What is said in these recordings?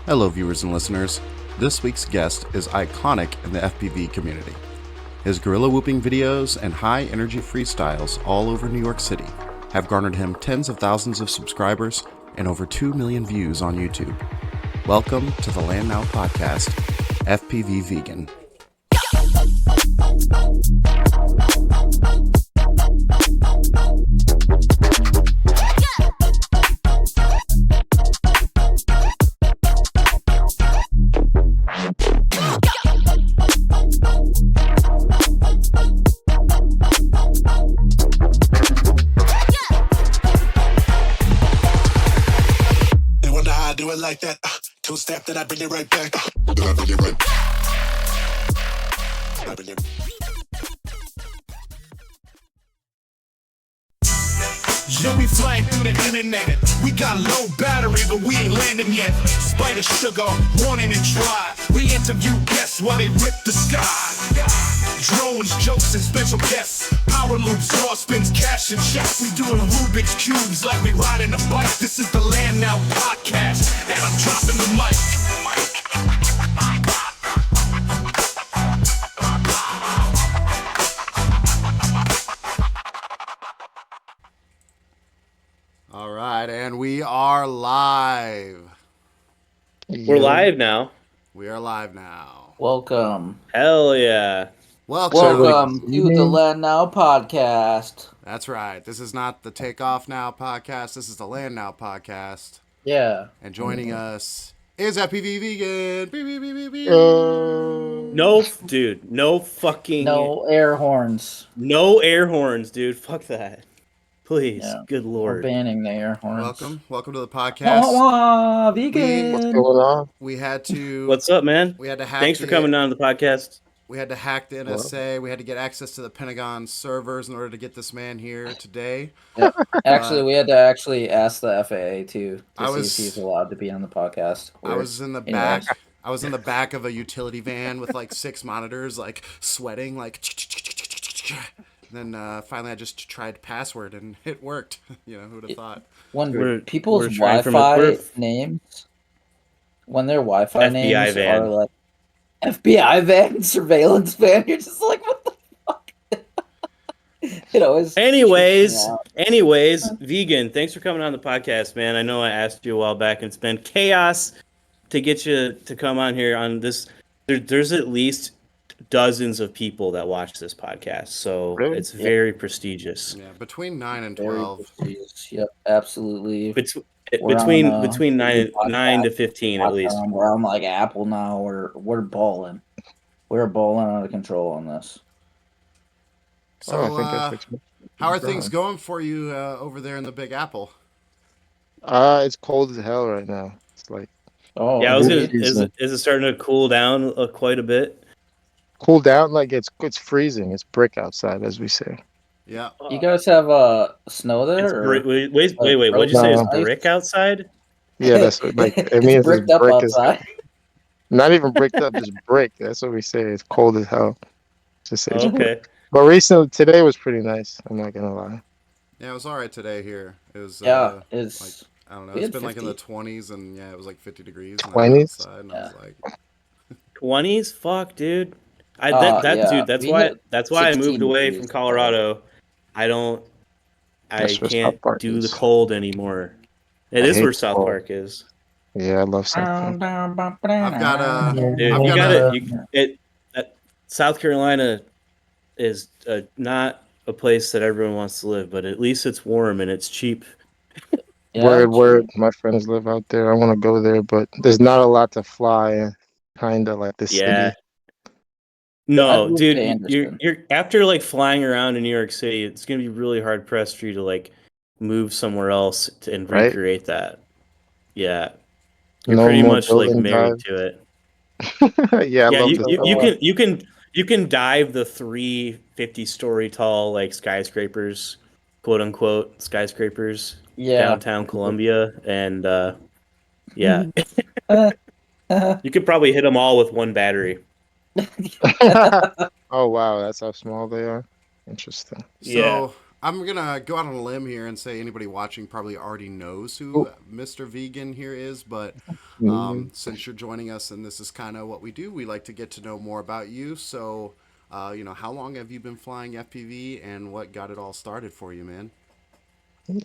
Hello, viewers and listeners. This week's guest is iconic in the FPV community. His gorilla whooping videos and high-energy freestyles all over New York City have garnered him tens of thousands of subscribers and over 2 million views on YouTube. Welcome to the Land Now podcast, FPV Vegan. Do it like that. Two-step, then I bring it right back. Then I bring it right back. Yo, we flying through the internet. We got low battery, but we ain't landing yet. Spider sugar, warning and dry. We interview guests while they rip the sky. Drones, jokes, and special guests. Power loops, raw spins, cash and checks. We doing Rubik's Cubes like we riding a bike. This is the Land Now podcast, and I'm dropping the mic. All right, and we are live. We're live now. We are live now. Welcome. Hell yeah. Welcome to the Land Now podcast. That's right. This is not the Take Off Now podcast. This is the Land Now podcast. Yeah. And joining us is FPV Vegan. No, dude. No fucking. No air horns. No air horns, dude. Fuck that. Please. Yeah. Good We're lord. banning the air horns. Welcome to the podcast. Vegan. What's going on? We had to. What's up, man? We had to hack. Thanks for coming on the podcast. We had to hack the NSA. We had to get access to the Pentagon servers in order to get this man here today. Yeah. Actually, we had to ask the FAA too to see if he's allowed to be on the podcast. I was in the back. I was in the back of a utility van with like 6 monitors, like sweating, like. Then finally, I just tried password and it worked. You know, who'd have thought? When people's Wi-Fi names, when their Wi-Fi names van. are like FBI van, surveillance van, you're just like, what the fuck? It always. Anyways, Vegan, thanks for coming on the podcast, man. I know I asked you a while back, and it's been chaos to get you to come on here on this. There's at least dozens of people that watch this podcast, so it's very prestigious. Yeah, between 9 and 12. Yep, absolutely. Between 9 to 15 at least. We're on like Apple now. We're bowling. We're bowling out of control on this. So, how are things going for you over there in the Big Apple? It's cold as hell right now. It's like yeah, is it starting to cool down quite a bit? Cool down, like it's freezing. It's brick outside, as we say. Yeah. You guys have snow there? Wait. What'd you say? Is brick outside? Yeah, that's what, like it means bricked up outside. Not even bricked up, just brick. That's what we say. It's cold as hell. Just say. Okay. But recently, today was pretty nice. I'm not gonna lie. Yeah, it was all right today here. It was. It's like, I don't know. It's been 50. Like in the 20s, and yeah, it was like 50 degrees. 20s. And I was like, 20s? Fuck, dude. Dude. That's why I moved away from Colorado. I can't do the cold anymore. It is where South Park is. Yeah, I love South Park. South Carolina is not a place that everyone wants to live, but at least it's warm and it's cheap. Yeah, word. My friends live out there. I want to go there, but there's not a lot to fly. Kind of like the city. No, dude, you're after like flying around in New York City, it's gonna be really hard pressed for you to like move somewhere else and recreate that. Yeah, you're pretty much like married to it. Yeah, you can dive the 350-story tall like skyscrapers, quote unquote skyscrapers, downtown Columbia, and you could probably hit them all with one battery. Oh wow, that's how small they are. Interesting. So I'm gonna go out on a limb here and say anybody watching probably already knows who Oh, Mr. Vegan here is, but mm, since you're joining us and this is kind of what we do, we like to get to know more about you. So, how long have you been flying FPV, and what got it all started for you, man?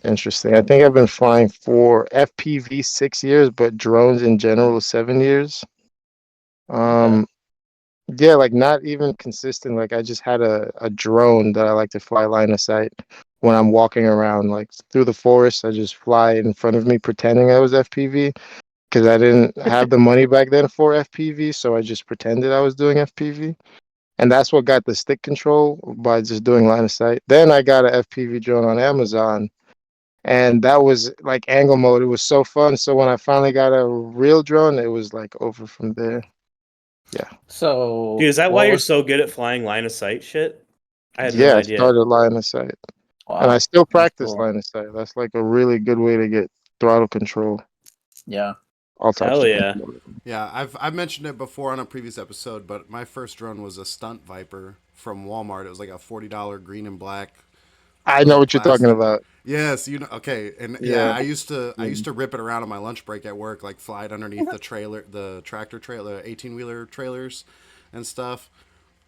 interesting. I think I've been flying for FPV 6 years, but drones in general 7 years. Okay. Um, yeah, like not even consistent. Like I just had a drone that I like to fly line of sight when I'm walking around, like through the forest. I just fly in front of me, pretending I was FPV because I didn't have the money back then for FPV, so I just pretended I was doing FPV. And that's what got the stick control by just doing line of sight. Then I got a FPV drone on Amazon, and that was like angle mode. It was so fun. So when I finally got a real drone, it was like over from there. Yeah. Dude, So is that why what you're was so good at flying line of sight shit? I had no Yeah, I idea. started line of sight. And I wow? still That's practice cool. line of sight. That's like a really good way to get throttle control, Yeah. all types Hell of yeah. control. Yeah, I've mentioned it before on a previous episode, but my first drone was a Stunt Viper from Walmart. It was like a $40 green and black I know what you're talking plastic. about. Yes, you know. Okay, and yeah, Yeah. I used to rip it around on my lunch break at work, like fly it underneath the tractor trailer, 18-wheeler trailers, and stuff.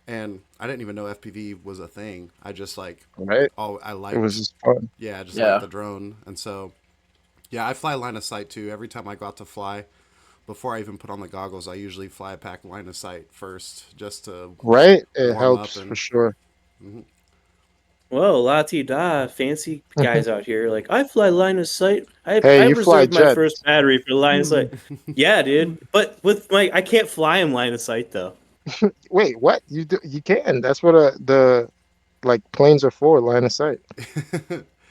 And I didn't even know FPV was a thing. I just like, Right? oh, It was just fun. I just liked Yeah. the drone, and so yeah, I fly line of sight too. Every time I go out to fly, before I even put on the goggles, I usually fly a pack line of sight first, just to Right? It warm up helps for and. sure. Mhm. Whoa, la ti da, fancy guys out here. Like, I fly line of sight. Hey, I you fly reserved my first jets. battery for line of sight. Yeah, dude. But with my, I can't fly in line of sight though. Wait, what? You can. That's what the like planes are for, line of sight.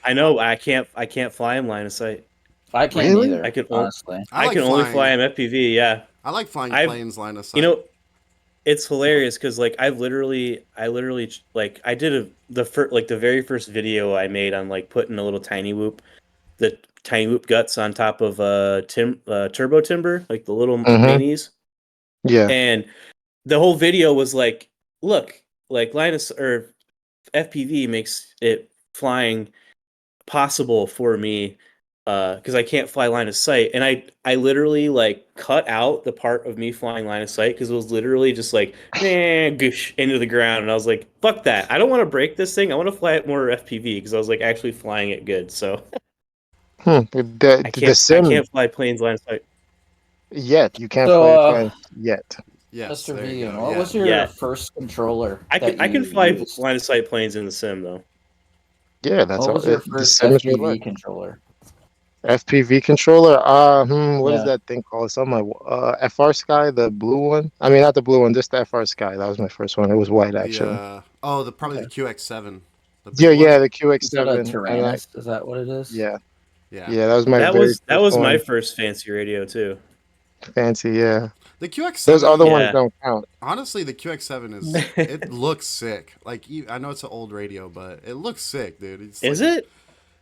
I know I can't fly in line of sight. I can't Really? I either, can only honestly. I I like can only fly flying. in FPV. Yeah, I like flying I've planes line of you sight. know it's hilarious because like I literally like I did the very first video I made on like putting a little the tiny whoop guts on top of turbo timber, like the little Mm-hmm. minis, Yeah. and the whole video was like, look, like Linus or FPV makes it flying possible for me because I can't fly line of sight, and I literally like cut out the part of me flying line of sight because it was literally just like nah, goosh into the ground, and I was like, fuck that, I don't want to break this thing. I want to fly it more FPV because I was like actually flying it good. So The I sim can't fly planes line of sight yet. You can't So, fly planes yet. Yes, Mr. there you Vegan, go. what Yeah. was your yet. first controller that I can you fly used? line of sight planes in the sim though. Yeah, that's What all. was your The first sim is what I FPV like. controller? FPV controller. What is Yeah. that thing called? It's on my FR Sky, the blue one. I mean, not the blue one, just the FR Sky. That was my first one. It was white The actually. the probably the Okay. QX7, the Yeah, big yeah, one. the Is that a QX7, and Tyrannus? Is that what it is? yeah, Yeah. yeah, that was my very That first was my one. first fancy radio too. Fancy, yeah. The Those other QX7, ones Yeah. don't count. honestly, the QX7 is it looks sick. Like I know it's an old radio, but it looks sick, dude. It's Is like a it?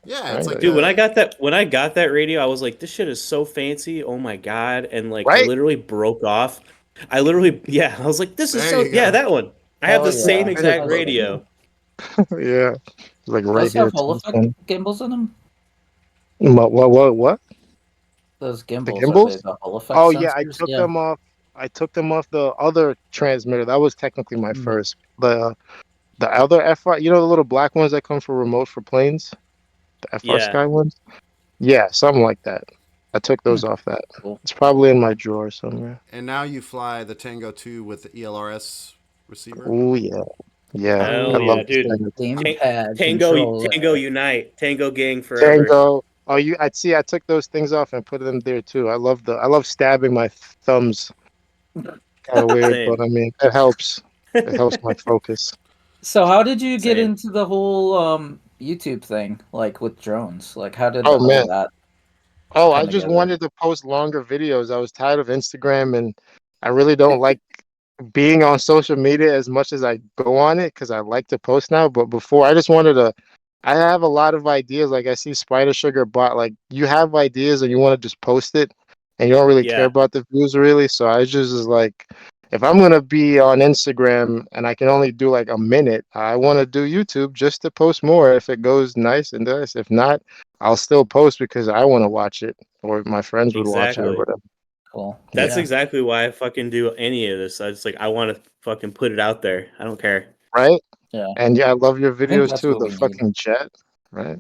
yeah, it's Right, like Dude, a when I got that radio, I was like, this shit is so fancy. Oh my God. And like I right. literally broke off. I literally yeah, I was like, this is there so you yeah, go. that one. I have Hell the yeah. same Right. exact Those, radio. Yeah, like right those have here too. holophonic gimbals in them? What? Those The gimbals, are they gimbals? the holophonic Oh yeah, I sensors? took Yeah. them off. I took them off the other transmitter. That was technically my Mm. first. The other FR, the little black ones that come for remote for planes, the FR Yeah. Sky ones. Yeah, something like that. I took Hmm. those off that. Cool. It's probably in my drawer somewhere. And now you fly the Tango 2 with the ELRS receiver. Oh yeah, yeah. I Hell love yeah, Ooh, this dude. thing. gamepad Tango controller. Unite. Tango Gang forever. Tango. Oh, I'd see. I took those things off and put them there too. I love stabbing my thumbs. Kind of weird, but Same. I mean, it helps. It helps my focus. So how did you get Same. into the whole YouTube thing, like with drones? Like how did Oh all man. of that Oh, I come just together? wanted to post longer videos. I was tired of Instagram, and I really don't like being on social media as much as I go on it because I like to post now. But before, I just wanted to. I have a lot of ideas. Like I see Spider Sugar bot. Like you have ideas and you want to just post it, and you don't really care Yeah. about the views really. So I just was like, if I'm gonna be on Instagram and I can only do like a minute, I want to do YouTube just to post more. If it goes nice and nice, if not, I'll still post because I want to watch it or my friends would watch it or Exactly. whatever. Cool. That's Yeah. exactly why I fucking do any of this. I just like I want to fucking put it out there. I don't care. Right? Yeah. And yeah, I love your I think videos that's too. what The we need. fucking jet, right?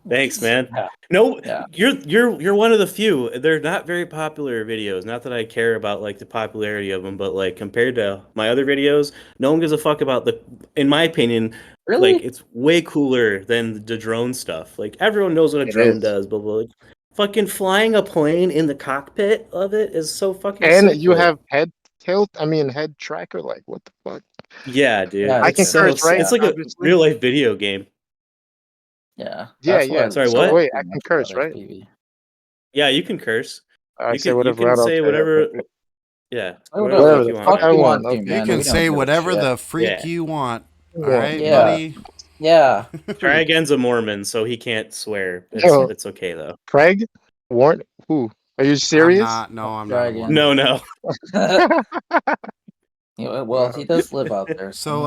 Thanks, man. Yeah. No, Yeah. you're one of the few. They're not very popular videos. Not that I care about like the popularity of them, but like compared to my other videos, no one gives a fuck about the. In my opinion, like Really? it's way cooler than the drone stuff. Like everyone knows what a It drone is. does, but like fucking flying a plane in the cockpit of it is so fucking And sick. you Like, have head tilt, I mean head tracker, like what the fuck? yeah, dude, Yeah, I it's can so curse, right? it's like a Obviously. real life video game. Yeah. Yeah, That's what I yeah. Sorry, love So what? wait, so I can much about curse, right? FPV. Yeah, you can curse. I say You whatever I can don't say care. whatever. Okay. Yeah, Say whatever the whatever Whatever fuck the you want, fuck fuck man. I you want. want to, You Okay. man. can We don't say give a whatever shit. the freak Yeah. you want. All Yeah. right, Yeah. buddy. Yeah. Try again's a Mormon, so he can't swear. Yo, It's okay though. Craig? Warren? Who? Are you I'm serious? not. No, I'm Try not a again. Mormon. No. Well, he does live out there, So,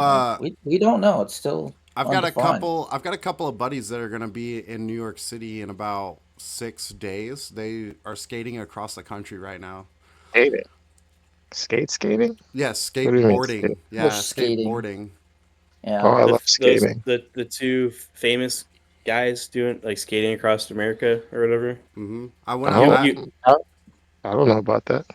you know, we don't know. It's still I've got a undefined. couple. I've got a couple of buddies that are going to be in New York City in about 6 days. They are skating across the country right now. Skating. Skating? Yes, What do you mean skateboarding. skate? Yeah, Bush skating. skateboarding. Oh, Yeah. I love Those skating. the two famous guys doing like skating across America or whatever. I went I up. You don't, you I, I don't know about that.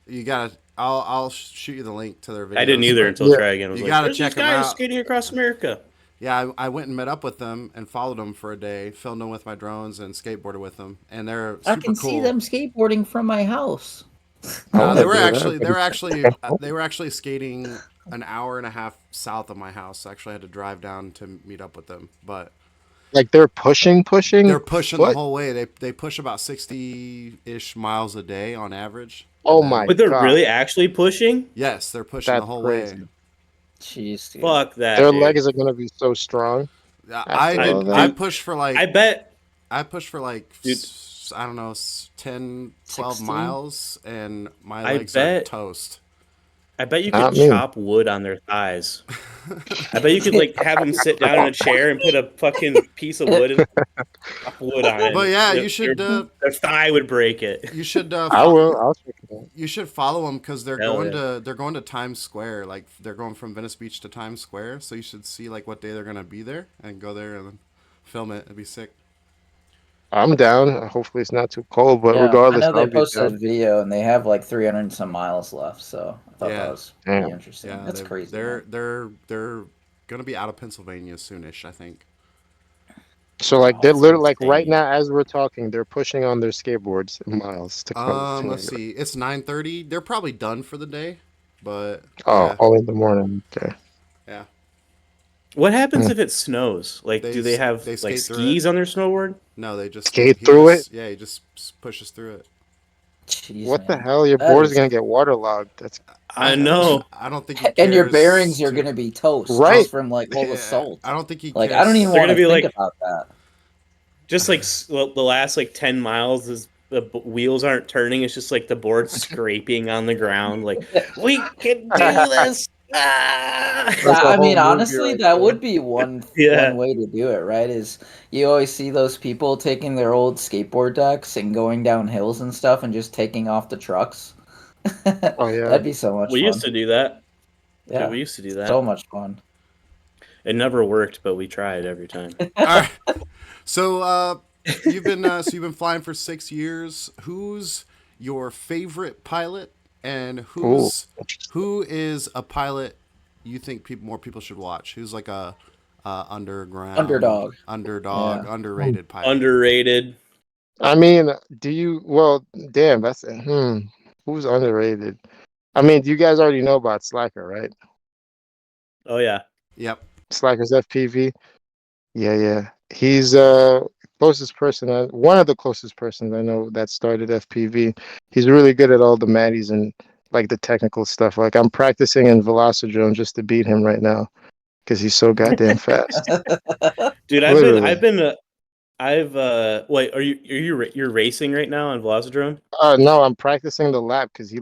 You gotta. I'll shoot you the link to their I didn't videos. either But until Yeah. Try Again was you like, gotta "There's these check them guys out. skating across America." Yeah, I went and met up with them and followed them for a day, filmed them with my drones and skateboarded with them, and they're I super can see cool. them skateboarding from my house. I They want to were do actually that. they were actually skating an hour and a half south of my house. I actually had to drive down to meet up with them, but Like they're pushing they're pushing the foot. whole way. They push about 60-ish miles a day on average. Oh And my then But they're god, really actually pushing? yes, they're pushing the that's whole way. crazy. Jeez, dude. Fuck that, Their dude. legs are gonna be so strong after I all I that. pushed for I like bet, I pushed for like dude. I don't know 10, 12 16? miles, and my I legs are bet toast. you could Not me. chop wood on their thighs. I bet you could like have them sit down in a chair and put a fucking piece of wood and chop wood on it. But And yeah, you should their thigh would break it. you should I will. I'll check it out. you should follow them because Hell yeah. they're going to Times Square. Like they're going from Venice Beach to Times Square, so you should see like what day they're gonna be there and go there and then film it. It'd be sick. I'm down. Hopefully it's not too cold, but Yeah, I regardless, know they I'll be posted a down. video and they have like 300 and some miles left, so I thought Yeah. that was pretty Damn. interesting. Yeah, That's crazy. man. they're gonna be out of Pennsylvania soonish, I think. So like Oh, they're that's literally like right insane. now as we're talking, they're pushing on their skateboards miles to come to New Let's York. see. It's 9:30. They're probably done for the day, but Oh, yeah, all in the morning. Okay. yeah. What happens Hmm. if it snows? Like, do they have They like skate through skis on their snowboard? No, they just Skate he through just yeah he just pushes through it. Jeez, What the man. hell? Your That board is is- gonna get waterlogged. That's I know. I don't think he cares. And your bearings are to- gonna be toast Right. just from like all the Yeah, salt. I don't think he Like cares. I don't even They're want to gonna be think like- about that. Just like the last like 10 miles is the wheels aren't turning. It's just like the board scraping on the ground. Like, we can do this. Ah! That's Yeah, a I whole mean, movie honestly, right that there. would be one Yeah. way to do it, right? Is you always see those people taking their old skateboard decks and going down hills and stuff and just taking off the trucks. Oh yeah. That'd be so much We fun. used to do that. Yeah, We used to do that. so much fun. It never worked, but we tried every time. All right. So you've been flying for 6 years. Who's your favorite pilot, and Ooh. who is a pilot you think more people should watch? Who's like a Underdog. Yeah. underrated pilot? Underrated. I mean, well, damn, who's underrated? I mean, you guys already know about Slacker, right? Oh yeah. Yep. Slacker's FPV. Yeah. He's closest person, one of the closest persons I know that started FPV. He's really good at all the matties and like the technical stuff. Like I'm practicing in Velocidrome just to beat him right now because he's so goddamn fast. Dude, Literally. wait, you're racing right now on Velocidrome? No, I'm practicing the lap because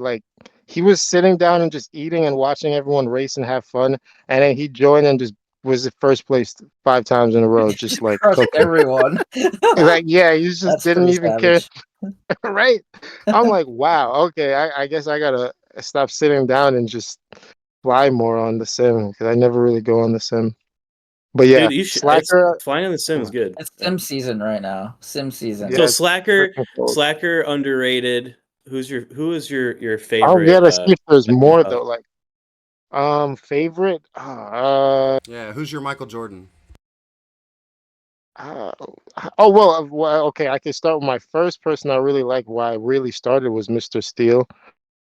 he was sitting down and just eating and watching everyone race and have fun, and then he joined and just was the first place 5 times in a row, just Just like crushed cooking. everyone. Like, yeah, he just That's didn't pretty even care, savage. right? I'm like, wow, okay, I guess I gotta stop sitting down and just fly more on the sim because I never really go on the sim. But yeah, Dude, you should. It's Slacker, flying on the sim is yeah, good. It's Yeah. sim season right now. Sim season. So yeah, it's Slacker, freaking cool. Slacker underrated. Who is your I'm favorite gonna see if there's FPV more pilot? though. Like, favorite, Yeah, who's your Michael Jordan? Uh, well, okay. I can start with my first person I really like. Why I really started was Mr. Steel.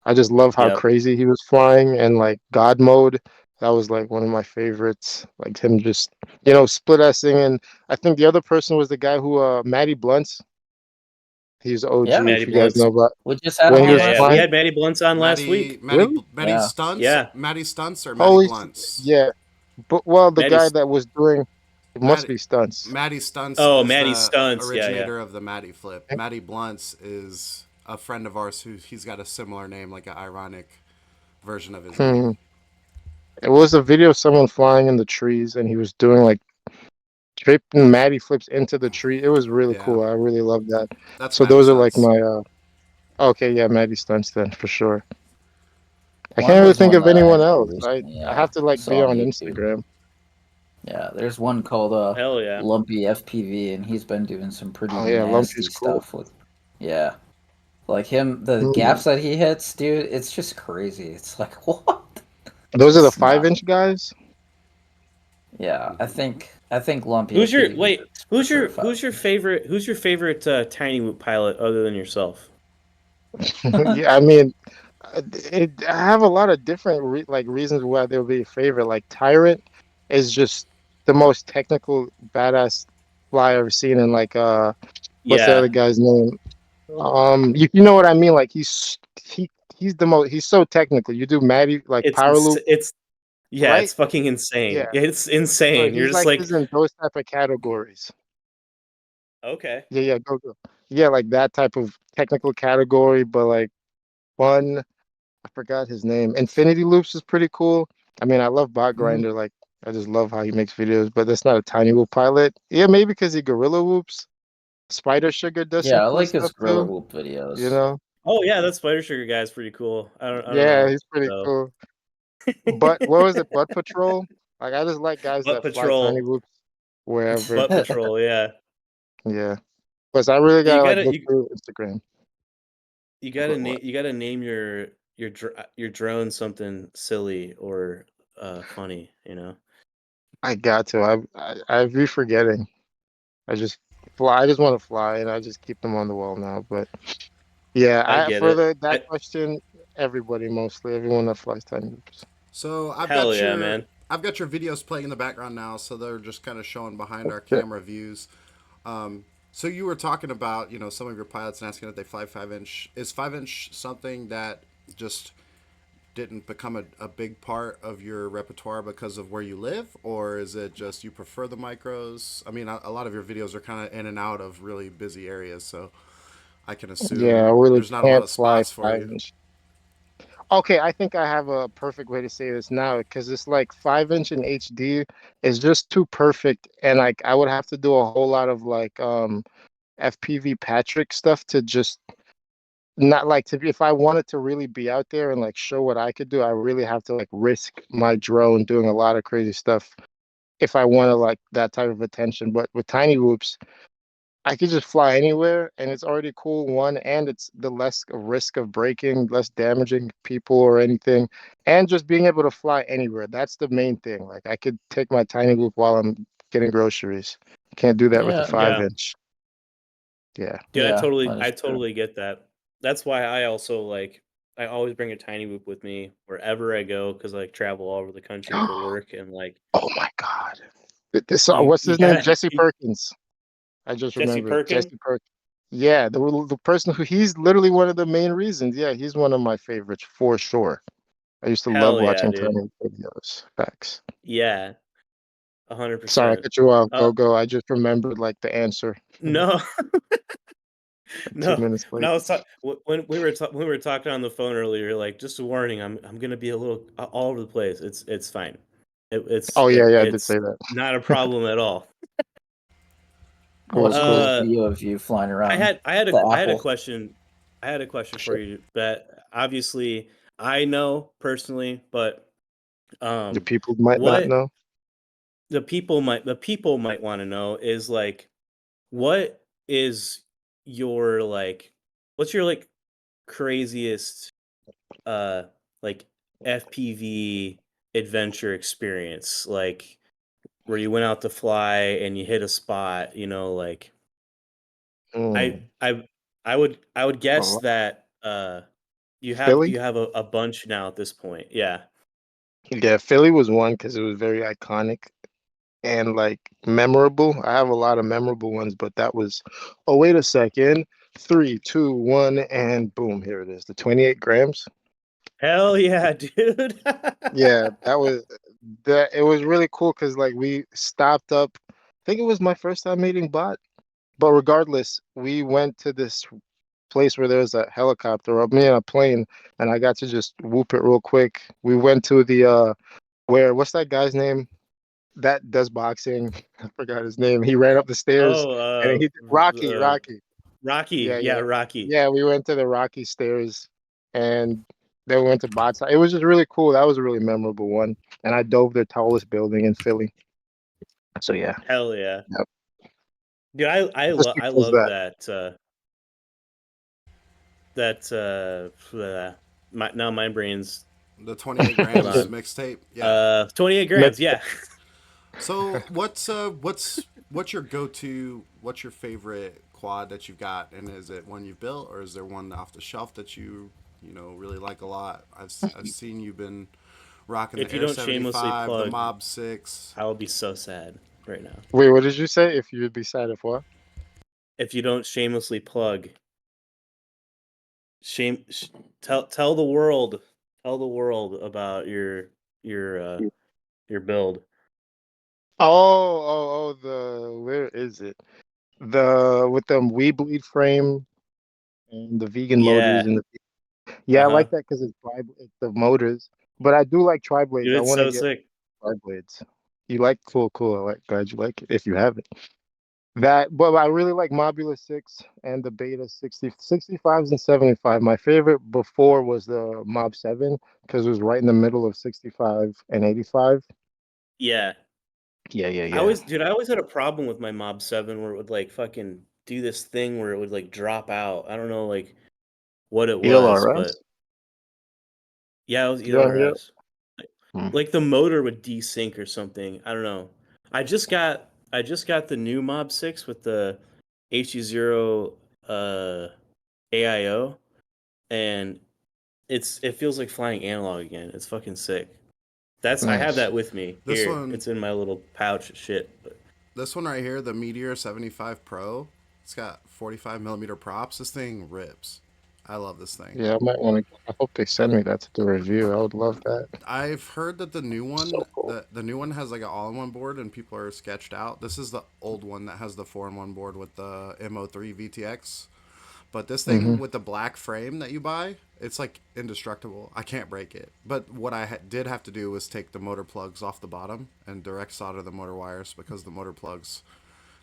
I just love how Yep. crazy he was flying and like God mode. That was like one of my favorites. Like him just, split S-ing. And I think the other person was the guy who, Matty Blunts. He's OG, Yeah. Matty if you guys Blunts. know about We just had when him he on was Yeah, yeah. last We flying. week. had Matty Blunts on last week. Really? Yeah. Matty Stunts or Matty Holy, Blunts? yeah. But well, the guy Matty's. that was doing it must Matty be stunts. Matty Stunts Oh, is Matty the Stunts. Yeah, yeah. originator of the Matty flip. Matty Blunts is a friend of ours who he's got a similar name, like an ironic version of his Hmm. name. It was a video of someone flying in the trees, and he was doing like tripping Matty flips into the tree. It was really Yeah, cool. I really love that. that's So Matty those are like Stunts. my okay, yeah, Matty stunts then for sure. I One can't really was think one of that I anyone actually else. I recently I have to like be saw on on YouTube. Instagram. Yeah, there's one called Hell yeah. Lumpy FPV, and he's been doing some pretty Oh yeah, nasty Lumpy's cool. stuff with. Yeah, like him, the Hmm. gaps that he hits, dude. It's just crazy. It's like what? Those are the It's five not. inch guys. Yeah, I think Lumpy Who's your FPV wait? is for sure Who's your favorite? Who's your favorite tiny whoop pilot other than yourself? Yeah, I mean, I have a lot of different like reasons why they'll be a favorite. Like Tyrant is just the most technical badass fly I've ever seen, and like what's the other Yeah, guy's name? You know what I mean? Like he's the most he's so technical. You do Matty like power loop, it's yeah, right? it's fucking insane. Yeah. Yeah, it's So insane. You're he's just like like, he's in those type of categories. okay, Yeah, yeah, go. Yeah, like that type of technical category, but like fun. I forgot his name. Infinity Loops is pretty cool. I mean, I love Bot Mhm. Grinder. Like, I just love how he makes videos, but that's not a tiny whoop pilot. Yeah, maybe because he gorilla whoops. Spider Sugar does some Yeah, I cool like his stuff Gorilla too. Whoop You videos. know? oh yeah, that Spider Sugar guy is pretty cool. I don't Yeah, know. he's pretty So, cool. But what was it? Butt Patrol? Like, I just like guys Butt that fly tiny Patrol, whoops wherever. Butt Patrol, yeah. Yeah. Plus, I really You gotta like gotta look you through Instagram. But what? you gotta name your drone something silly or funny. You know. I got to. I be forgetting. I just fly. I just want to fly, and I just keep them on the wall now. But yeah, I I get for it. that question, everybody mostly everyone that flies tiny hoops. So Hell yeah, man. I've got your videos playing in the background now, so they're just kind of showing behind our Yeah. camera views. So you were talking about some of your pilots and asking if they fly 5 inch. Is 5 inch something that just didn't become a big part of your repertoire because of where you live, or is it just you prefer the micros? I mean, a lot of your videos are kind of in and out of really busy areas, so I can Yeah, assume I really there's not a lot can't of fly spots for five you. inch. Okay, I think I have a perfect way to say this now because it's like 5 inch in HD is just too perfect, and like I would have to do a whole lot of like FPV Patrick stuff to just not like to be if I wanted to really be out there and like show what I could do, I really have to like risk my drone doing a lot of crazy stuff if I want to like that type of attention. But with tiny whoops, I could just fly anywhere and it's already cool one and it's the less risk of breaking, less damaging people or anything, and just being able to fly anywhere. That's the main thing. Like I could take my tiny whoop while I'm getting groceries. Can't do that with the Yeah, five Yeah. inch. Yeah. Dude, yeah, that I is true. totally get that. That's why I also like I always bring a tiny whoop with me wherever I go because I like travel all over the country for work and like Oh my God. This what's you his name? gotta Jesse Perkins. I just Jesse remembered Perkin. Jesse Perkins. Yeah, the person who he's literally one of the main reasons. Yeah, he's one of my favorites for sure. I used to love Hell yeah, watching dude. Tony videos. Facts. Yeah, Sorry, I 100%. cut you off. Uh, Go, go. I just remembered like the answer. no, 2 No, minutes when late. I was when we were talking on the phone earlier, like just a warning, I'm gonna be a little all over the place. It's fine. Oh yeah, yeah, I did It's say that. not a problem at all. I'm Cool, watching cool. this Uh, video of you flying around the I had a apple. question. I had a question for Sure. you that obviously I know personally, but The um, people might not what know. the people might want to know is like, what is your like, what's your like craziest uh like FPV adventure experience, like where you went out to fly and you hit a spot, like I Mm. I I would guess Oh, that Philly? you have a bunch now at this point. Yeah. Yeah, Philly was one because it was very iconic and like memorable. I have a lot of memorable ones, but that was, oh, wait a second. Three, two, one, and boom, here it is. The 28 grams. Hell yeah, dude. Yeah, that it was really cool because like we stopped up. I think it was my first time meeting Bot, but regardless, we went to this place where there's a helicopter up me in a plane, and I got to just whoop it real quick. We went to the where what's that guy's name that does boxing? I forgot his name. He ran up the stairs Oh, and he Rocky. Rocky. Yeah, Yeah, yeah. Rocky. Yeah, we went to the Rocky stairs and then we went to Bot's. It was just really cool. That was a really memorable one. And I dove the tallest building in Philly. So yeah. Hell yeah. Yep. Dude, Just I because love that. that that my brain's The 28 hold grams on. mixtape. Yeah. 28 Mix- grams, yeah. So what's your go-to? What's your favorite quad that you've got? And is it one you've built, or is there one off the shelf that you really like a lot? I've seen you've been rocking the If you Air don't shamelessly 75, the plug, Mob 6. I will be so sad right now. Wait, what did you say? If you'd be sad if what? If you don't shamelessly plug, shame sh- tell the world about your uh your build. Where is it? The with the We Bleed frame and the vegan motors Yeah. and the yeah, I like Uh-huh. that because it's the motors. But I do like tri blades. Dude, I it's want to so get sick. tri blades. You like cool, cool. I like glad you like it if you have it. That, but I really like Mobula 6 and the Beta 65s and 75. My favorite before was the Mob 7 because it was right in the middle of 65 and 85. Yeah. Yeah, yeah, yeah. I always had a problem with my Mob 7 where it would like fucking do this thing where it would like drop out. I don't know like what it was, ELRS? but yeah, it was Yeah, yeah. ELRS. Hmm. Like the motor would desync or something. I don't know. I just got the new Mob 6 with the HE0 AIO, and it feels like flying analog again. It's fucking sick. I have Nice. that with me This here. one, It's in my little pouch of shit. But this one right here, the Meteor 75 Pro. It's got 45 millimeter props. This thing rips. I love this thing. Yeah, I might want to. I hope they send me that to do a review. I would love that. I've heard that the new one, So cool. the new one has like an all-in-one board, and people are sketched out. This is the old one that has the 4-in-1 board with the MO3 VTX. But this Hmm. thing with the black frame that you buy, it's like indestructible. I can't break it. But what I did have to do was take the motor plugs off the bottom and direct solder the motor wires because the motor plugs,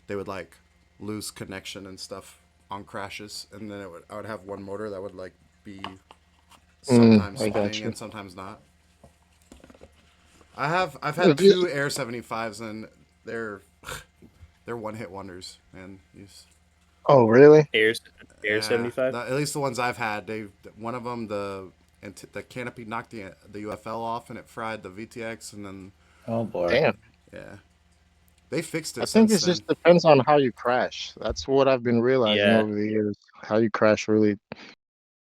they would like lose connection and stuff on crashes, and then I would have one motor that would like be sometimes I got spinning you. and sometimes not. I've had If you- two Air 75s and they're they're one hit wonders, man. Oh, really? Air Yeah, 75. at least the ones I've had, they one of them the canopy knocked the UFL off and it fried the VTX, and then Oh boy. Damn. yeah, they fixed I it think since it then. just depends on how you crash. That's what I've been realizing Yeah. over the years. How you crash really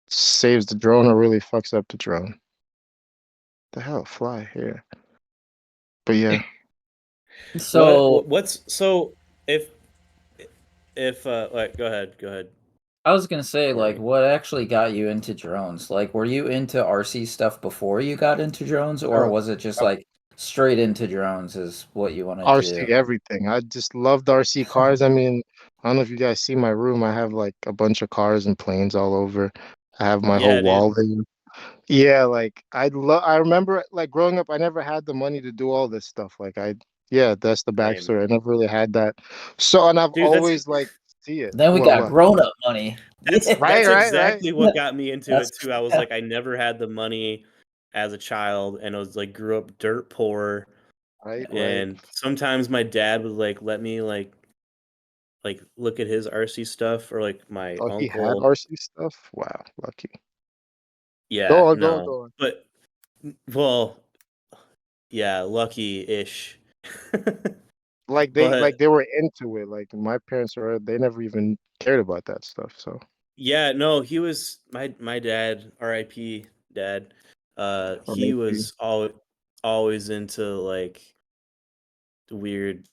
saves the drone or really fucks up the drone. The hell, fly here. But yeah. So What's so if like go ahead, I was gonna say, like, Corey. what actually got you into drones? Like, were you into RC stuff before you got into drones, or Uh, was it just like straight into drones is what you wanted to RC do? everything. I just loved RC cars. I mean, I don't know if you guys see my room. I have like a bunch of cars and planes all over. I have my whole Yeah, dude. wall there. Yeah, like I remember like growing up, I never had the money to do all this stuff. Yeah, that's the Same. backstory. I never really had that. So, and I've Dude, that's always like see it. Then we got What? grown up money. that's Yeah. Right, that's right, right, exactly what got me into it That's too. I was yeah. like, I never had the money as a child, and I was like, grew up dirt poor, right, right. and sometimes my dad would like let me like look at his RC stuff, or like my Oh, he had uncle. RC stuff. Wow, lucky. Yeah, Go on, go on, no, go on. but well, yeah, lucky-ish. Like But they were into it. Like my parents were, they never even cared about that stuff. So, yeah, no, he was my dad, RIP dad. or He maybe was always into like weird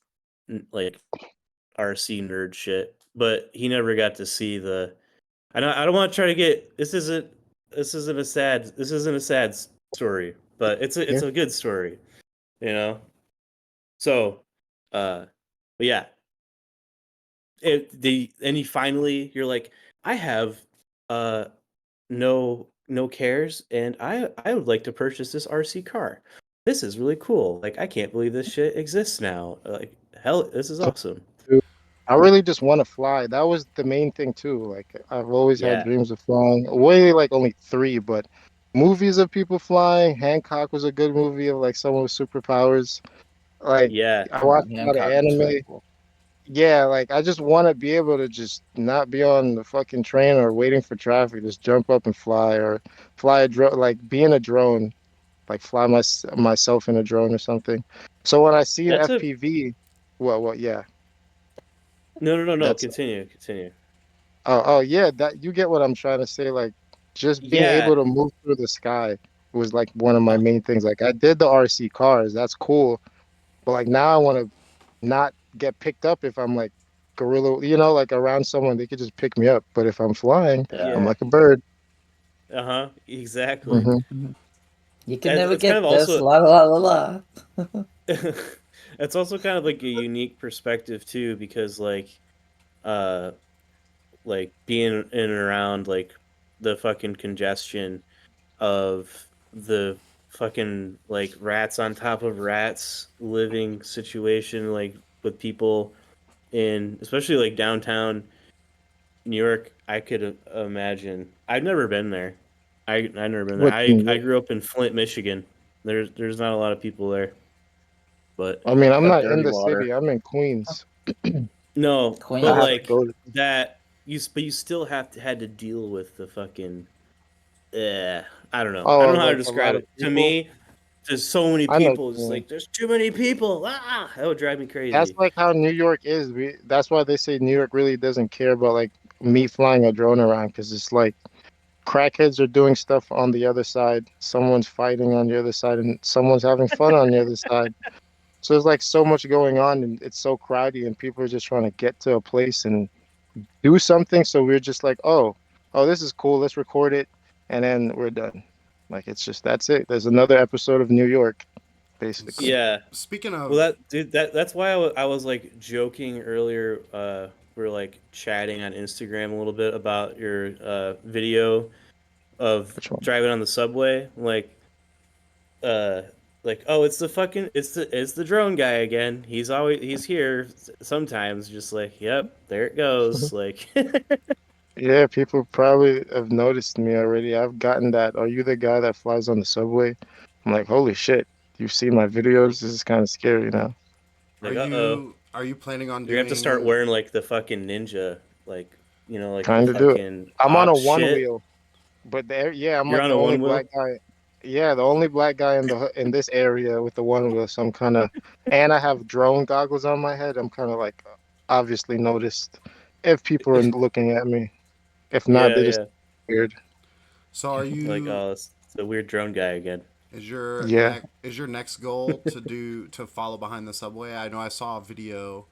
like RC nerd shit, but he never got to see the. I don't want to try to get this isn't a sad story, but yeah. it's a good story, you know. So, uh, but yeah, and you finally you're like, I have uh no cares, and I would like to purchase this RC car. This is really cool. Like, I can't believe this shit exists now. Like, hell, this is awesome. Dude, I really just want to fly. That was the main thing too. Like I've always had Yeah, dreams of flying. Way like only three, but movies of people flying. Hancock was a good movie of like someone with superpowers. Like yeah, I watched a lot of Hancock was really anime. cool. Yeah, like I just want to be able to just not be on the fucking train or waiting for traffic. Just jump up and fly or fly a drone. Like be in a drone. Like fly myself in a drone or something. So when I see an that's a FPV, yeah, no. that's Continue. oh yeah, that you get what I'm trying to say. Like just being Yeah, able to move through the sky was like one of my uh, main things. Like I did the RC cars, that's cool, but like now I want to not get picked up if I'm like gorilla, like around someone they could just pick me up. But if I'm flying, Yeah. I'm yeah, like a bird. exactly. Hmm. Mhm. You can And never it's kind of get this. also La la la la. it's also kind of like a unique perspective too, because uh like being in and around like the fucking congestion of the fucking like rats on top of rats living situation, like with people in especially like downtown New York. I could imagine. I've never been there. I never been there. What New I York? grew up in Flint, Michigan. There's not a lot of people there, but I mean, I'm Got not in dirty the water. city. I'm in Queens. no, but I have Queens. to like go to. that but you still had to deal with the fucking I don't know. I Oh, don't know how to like a describe lot of it. To people. me, there's so many I know what people. you Just mean. like there's too many people. That would drive me That's crazy. like how New York is. That's why they say New York really doesn't care about like me flying a drone around because it's like crackheads are doing stuff on the other side, someone's fighting on the other side, and someone's having fun on the other side. So there's like so much going on, and it's so crowded, and people are just trying to get to a place and do something. So we're just like, oh, this is cool. Let's record it, and then we're done. Like it's just that's it. There's another episode of New York, basically. Yeah. Speaking Well, of, that dude, that's why I was like joking earlier. We were like chatting on Instagram a little bit about your video of Which one? driving on the subway. Uh, oh, it's the drone guy again. He's here sometimes. Just like, yep, there it goes. Like, Yeah, people probably have noticed me already. I've gotten that. Are you the guy that flies on the subway? I'm like, holy shit. You've seen my videos? This is kind of scary now. are oh, you planning on you're gonna have to start doing? wearing like the fucking ninja, like the Kind of do it. fucking I'm on a op one shit. wheel, but there, yeah, I'm You're like on the a only one black wheel. guy. Yeah, the only black guy in this area with the one wheel. So I'm kind of, and I have drone goggles on my head. I'm kind of like obviously noticed if people are looking at me. If not, Yeah, they just yeah. weird. So are Like, you? oh, it's the weird drone guy again. Yeah. Is your next goal to follow behind the subway? I know I saw a video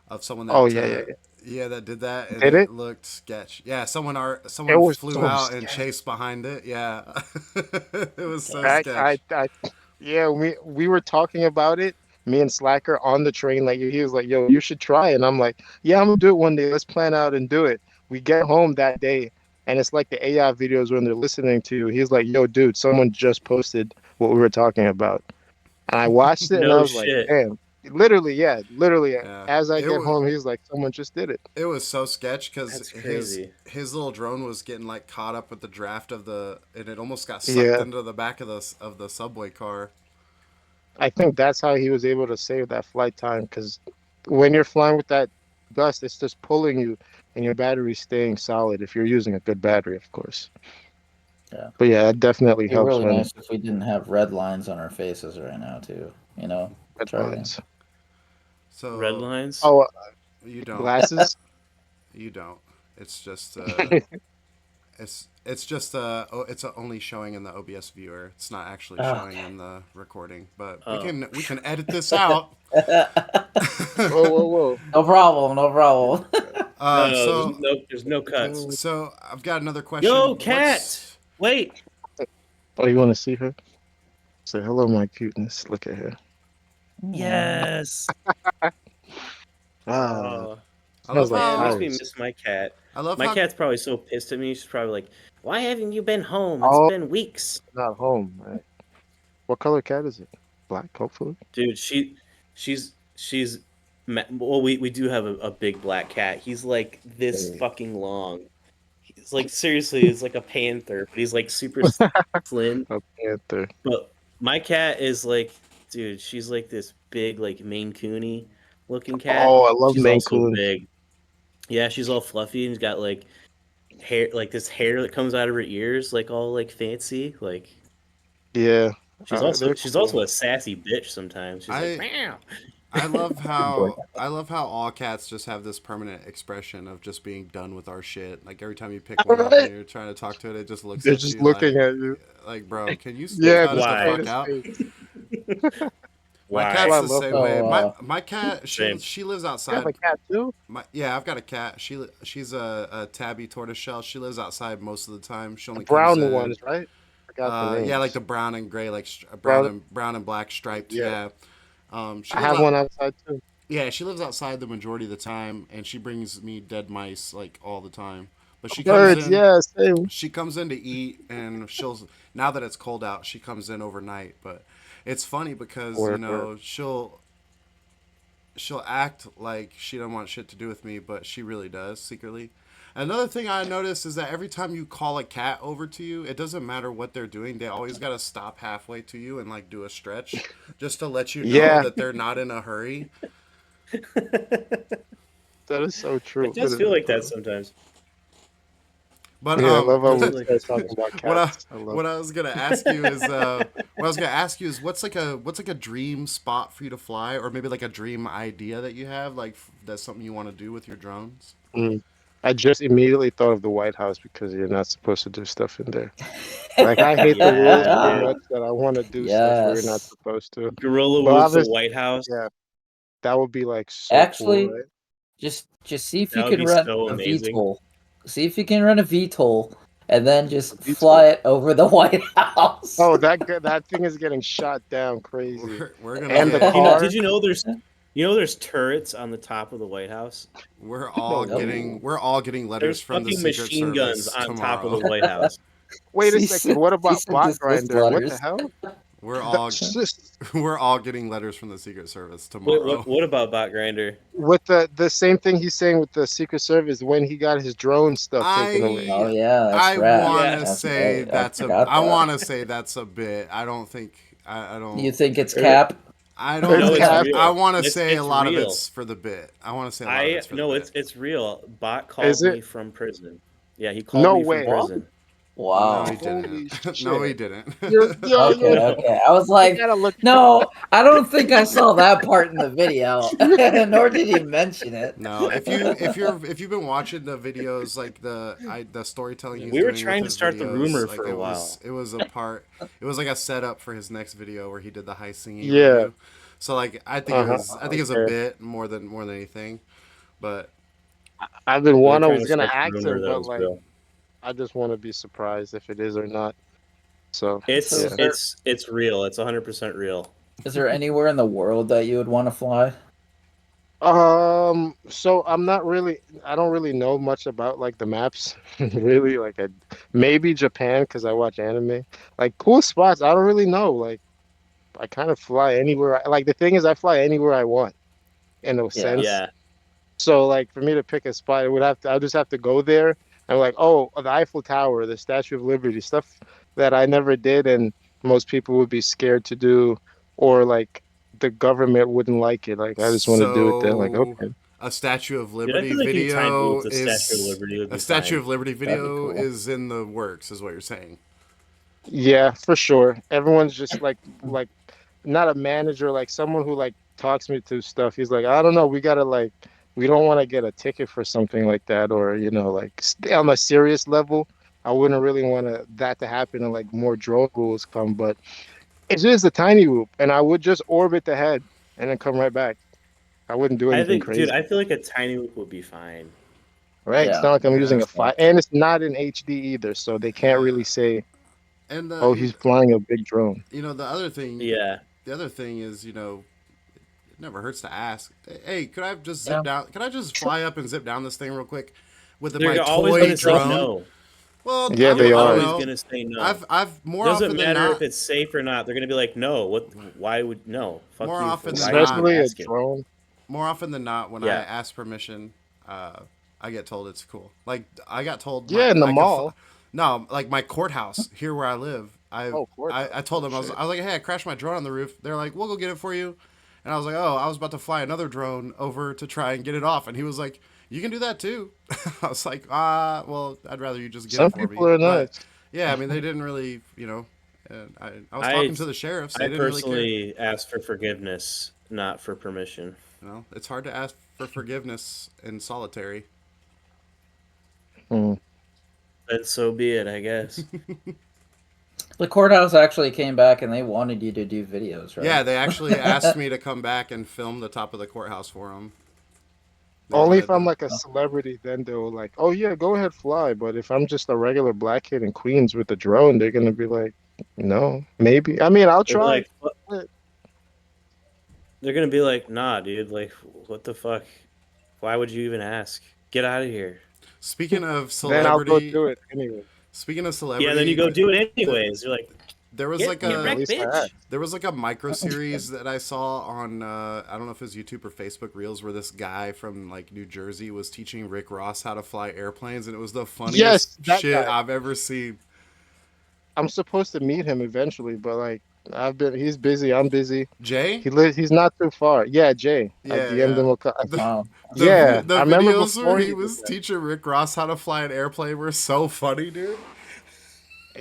of someone Oh yeah, yeah, yeah. that did that, and Did it it? looked sketch. Yeah, It someone was flew so out and scary. chased behind it. Yeah, it was so Damn. I, I, sketch. I, yeah, we were talking about it, me and Slacker on the train. Like he was like, "Yo, you should try it." And I'm like, "Yeah, I'm gonna do it one day. Let's plan out and do it." We get home that day, and it's like the AI videos when they're listening to you. He's like, "Yo, dude, someone just posted what we were talking about." And I watched it, and I No was like, shit. "Damn." Literally, yeah, literally. Yeah, As I it get was home, he's like, "Someone just did it." it was so sketch because That's crazy. his little drone was getting like caught up with the draft of the, and it almost got sucked Yeah, into the back of the subway car. I think that's how he was able to save that flight time because when you're flying with that gust, it's just pulling you and your battery's staying solid if you're using a good battery, of course. Yeah. But yeah, it definitely It'd be helps really when nice if we didn't have red lines on our faces right now, too. You know, red driving. lines. Red So lines. Oh, you don't, glasses? you don't. It's just it's just it's only showing in the OBS viewer. It's not actually showing Okay. in the recording. But Oh. we can edit this out. Whoa, whoa, whoa. No problem. No problem. So There's no cuts. so I've got another Yo, question. cat. Wait. Oh, you want to see her? Say hello, my cuteness. Look at her. Yes. Ah, Oh, I love smells like man, it makes how me flowers. miss my cat. I love My how cat's probably so pissed at me. She's probably like, "Why haven't you been home? It's Oh, been weeks." not home. Right. What color cat is it? Black, hopefully. Dude, she's well, we do have a big black cat. He's like this fucking long. He's like seriously, he's like a panther, but he's like super slim. A panther. But my cat is like, dude, she's like this big like Maine Cooney looking cat. Oh, I love She's Maine also Coons. big. Yeah, she's all fluffy and got like hair, like this hair that comes out of her ears, like all like fancy. Like Yeah, they're she's cool. also a sassy bitch sometimes. She's like, I meow. Good boy. I love how all cats just have this permanent expression of just being done with our shit. Like every time you pick All one up and right. you're trying to talk to it, it just looks They're at just you looking at you. bro, can you Yeah, cut it just the the Why? fuck faintest out? face. My Why? That's cat's why I the love same her. way. So, My cat Same. she lives You have outside. a cat too? Yeah, I've got a cat. She's a tabby tortoiseshell. She lives outside most of the time. She The only comes brown in. ones, right? Forgot the Yeah, like names. the brown and gray, like Brown. brown and black striped. Yeah, Yeah. She I lives have out. one outside too. Yeah, she lives outside the majority of the time, and she brings me dead mice like all the time. But Birds, yeah, same. she comes in to eat, and she'll now that it's cold out, she comes in overnight. But it's funny because Word, word. she'll act like she don't want shit to do with me, but she really does secretly. Another thing I noticed is that every time you call a cat over to you, it doesn't matter what they're doing. They always got to stop halfway to you and like do a stretch just to let you know Yeah, that they're not in a hurry. that is so true. It does feel like that sometimes. But Yeah, I love It how does we feel like start that talking sometimes. about what I cats. I love what I was gonna ask you is what's like a dream spot for you to fly, or maybe like a dream idea that you have, like that's something you want to do with your drones. it. I just immediately thought of the White House because you're not supposed to do stuff in there. Like I hate the rules Yeah, so dude. much that I want to do stuff where you're not yes. supposed to. Gorilla But Woods, the obviously, White House. yeah, that would be like so cool, Actually, right? just see if That you would can be run so a amazing. VTOL. See if you can run a VTOL and then just Beautiful. fly it over the White House. Oh, that thing is getting shot down crazy. We're gonna And the get car. Did you know there's turrets on the top of the White House? No way. we're all getting letters There's from the fucking Secret machine guns Service on top of the tomorrow. White House. Wait a See second. some, What see about some bot dismissed grinder? What the letters. hell? We're all Just we're all getting letters from the Secret Service What, tomorrow. what about Bot Grinder? with the same thing he's saying with the Secret Service when he got his drone stuff taken away. Oh I yeah, that's I rad. want Yeah. to That's say right. I that's forgot I that. want to say that's a bit. I don't think I You don't think it's It- Cap? I don't It's No, think it's cap. I real. want to say a It's lot of real. it's for the bit. I want to say a lot of it's for the No, bit. it's real. Bot Is called it? me from prison. Yeah, he called No me from way. prison. No, he Wow. Holy didn't. No, he shit. didn't. Yo, Okay, No. okay. I was I like, gotta look. no, I don't think I saw that part in the video. Nor did he mention it. No, if you've been watching the videos, like the storytelling he's We were doing with trying to his start the videos, rumor like for a while. it was a part, it was like a setup for his next video where he did the high singing Yeah. review. So like I think it was a Okay. bit more than anything, but I've been We were one. I trying was to gonna start the ask rumor him, that it but was like real. I just want to be surprised if it is or not. So So, It's yeah. sir, it's it's real. It's 100% real. Is there anywhere in the world that you would want to fly? So I don't really know much about like the maps, really. Maybe Japan because I watch anime. Like cool spots, I don't really know. Like I kind of fly anywhere. Like the thing is, I fly anywhere I want in a Yeah. sense. Yeah. So like for me to pick a spot, I just have to go there and like, oh, the Eiffel Tower, the Statue of Liberty, stuff that I never did and most people would be scared to do, or like the government wouldn't like it. Like I just want to do it there. Like So, okay. a Statue of Dude, I Liberty feel like any time video with the Statue of Liberty would a be Statue fine. of Liberty That'd be video cool. is in the works, is what you're saying. Yeah, for sure. Everyone's just like not a manager, like someone who like talks me to stuff. He's like, I don't know, we don't want to get a ticket for something like that, or like stay on a serious level. I wouldn't really want that to happen and like more drone rules come, but it's just a tiny loop, and I would just orbit the head and then come right back. I wouldn't do I anything think, dude, crazy, I feel like a tiny loop would be fine. right? It's Yeah. not like I'm Yeah. using a So, five, and it's not in HD either, so they can't Yeah. really say, And oh, he's flying a big drone. Yeah. the other thing is, it never hurts to ask. Hey, could I just zip yeah. down? Could I just fly up and zip down this thing real quick with my They're always toy going to say drone? no. Well, Yeah, They're they I don't are. always know. going to say no. I've more Doesn't often than matter not, if it's safe or not. They're going to be like, no. What? Why would no? Fuck more you. often than Why would not, you Especially a ask it? drone. more often than not, when I Yeah. ask permission, I get told it's cool. Like I got told Yeah, in the I mall. no, like my courthouse here where I live. Oh, courthouse. I told them Oh, I was shit. like, hey, I crashed my drone on the roof. They're like, we'll go get it for you. And I was like, oh, I was about to fly another drone over to try and get it off, and he was like, you can do that too. I was like, well, I'd rather you just get Some it for people me. are But nice. yeah, I mean, they didn't really, I was I talking to the sheriffs. They I didn't really care. personally ask for forgiveness, not for permission. It's hard to ask for forgiveness in solitary. Hmm. But so be it, I guess. The courthouse actually came back and they wanted you to do videos, right? Yeah, they actually asked me to come back and film the top of the courthouse for them. They Only if wanted I'm that. like a celebrity, then they'll like, oh yeah, go ahead, fly. But if I'm just a regular black kid in Queens with a drone, they're gonna be like, no, maybe. I mean, I'll They're try. like, they're gonna be like, nah, dude. Like, what the fuck? Why would you even ask? Get out of here. Speaking of Then I'll go celebrity, do it anyway. speaking of Yeah, then you celebrity, go do it anyways. You're like, there was get, like get At wrecked, a least I bitch. asked. there was like a micro series that I saw on I don't know if it was YouTube or Facebook Reels where this guy from like New Jersey was teaching Rick Ross how to fly airplanes, and it was the Yes, funniest that shit guy. I've ever seen. I'm supposed to meet him eventually, but like he's busy. I'm busy. Jay? He's not too far. Yeah, Jay. I Yeah, DM'd yeah. him. The, Oh, Yeah, the I remember videos where before he he did was that. teaching Rick Ross how to fly an airplane were so funny, dude.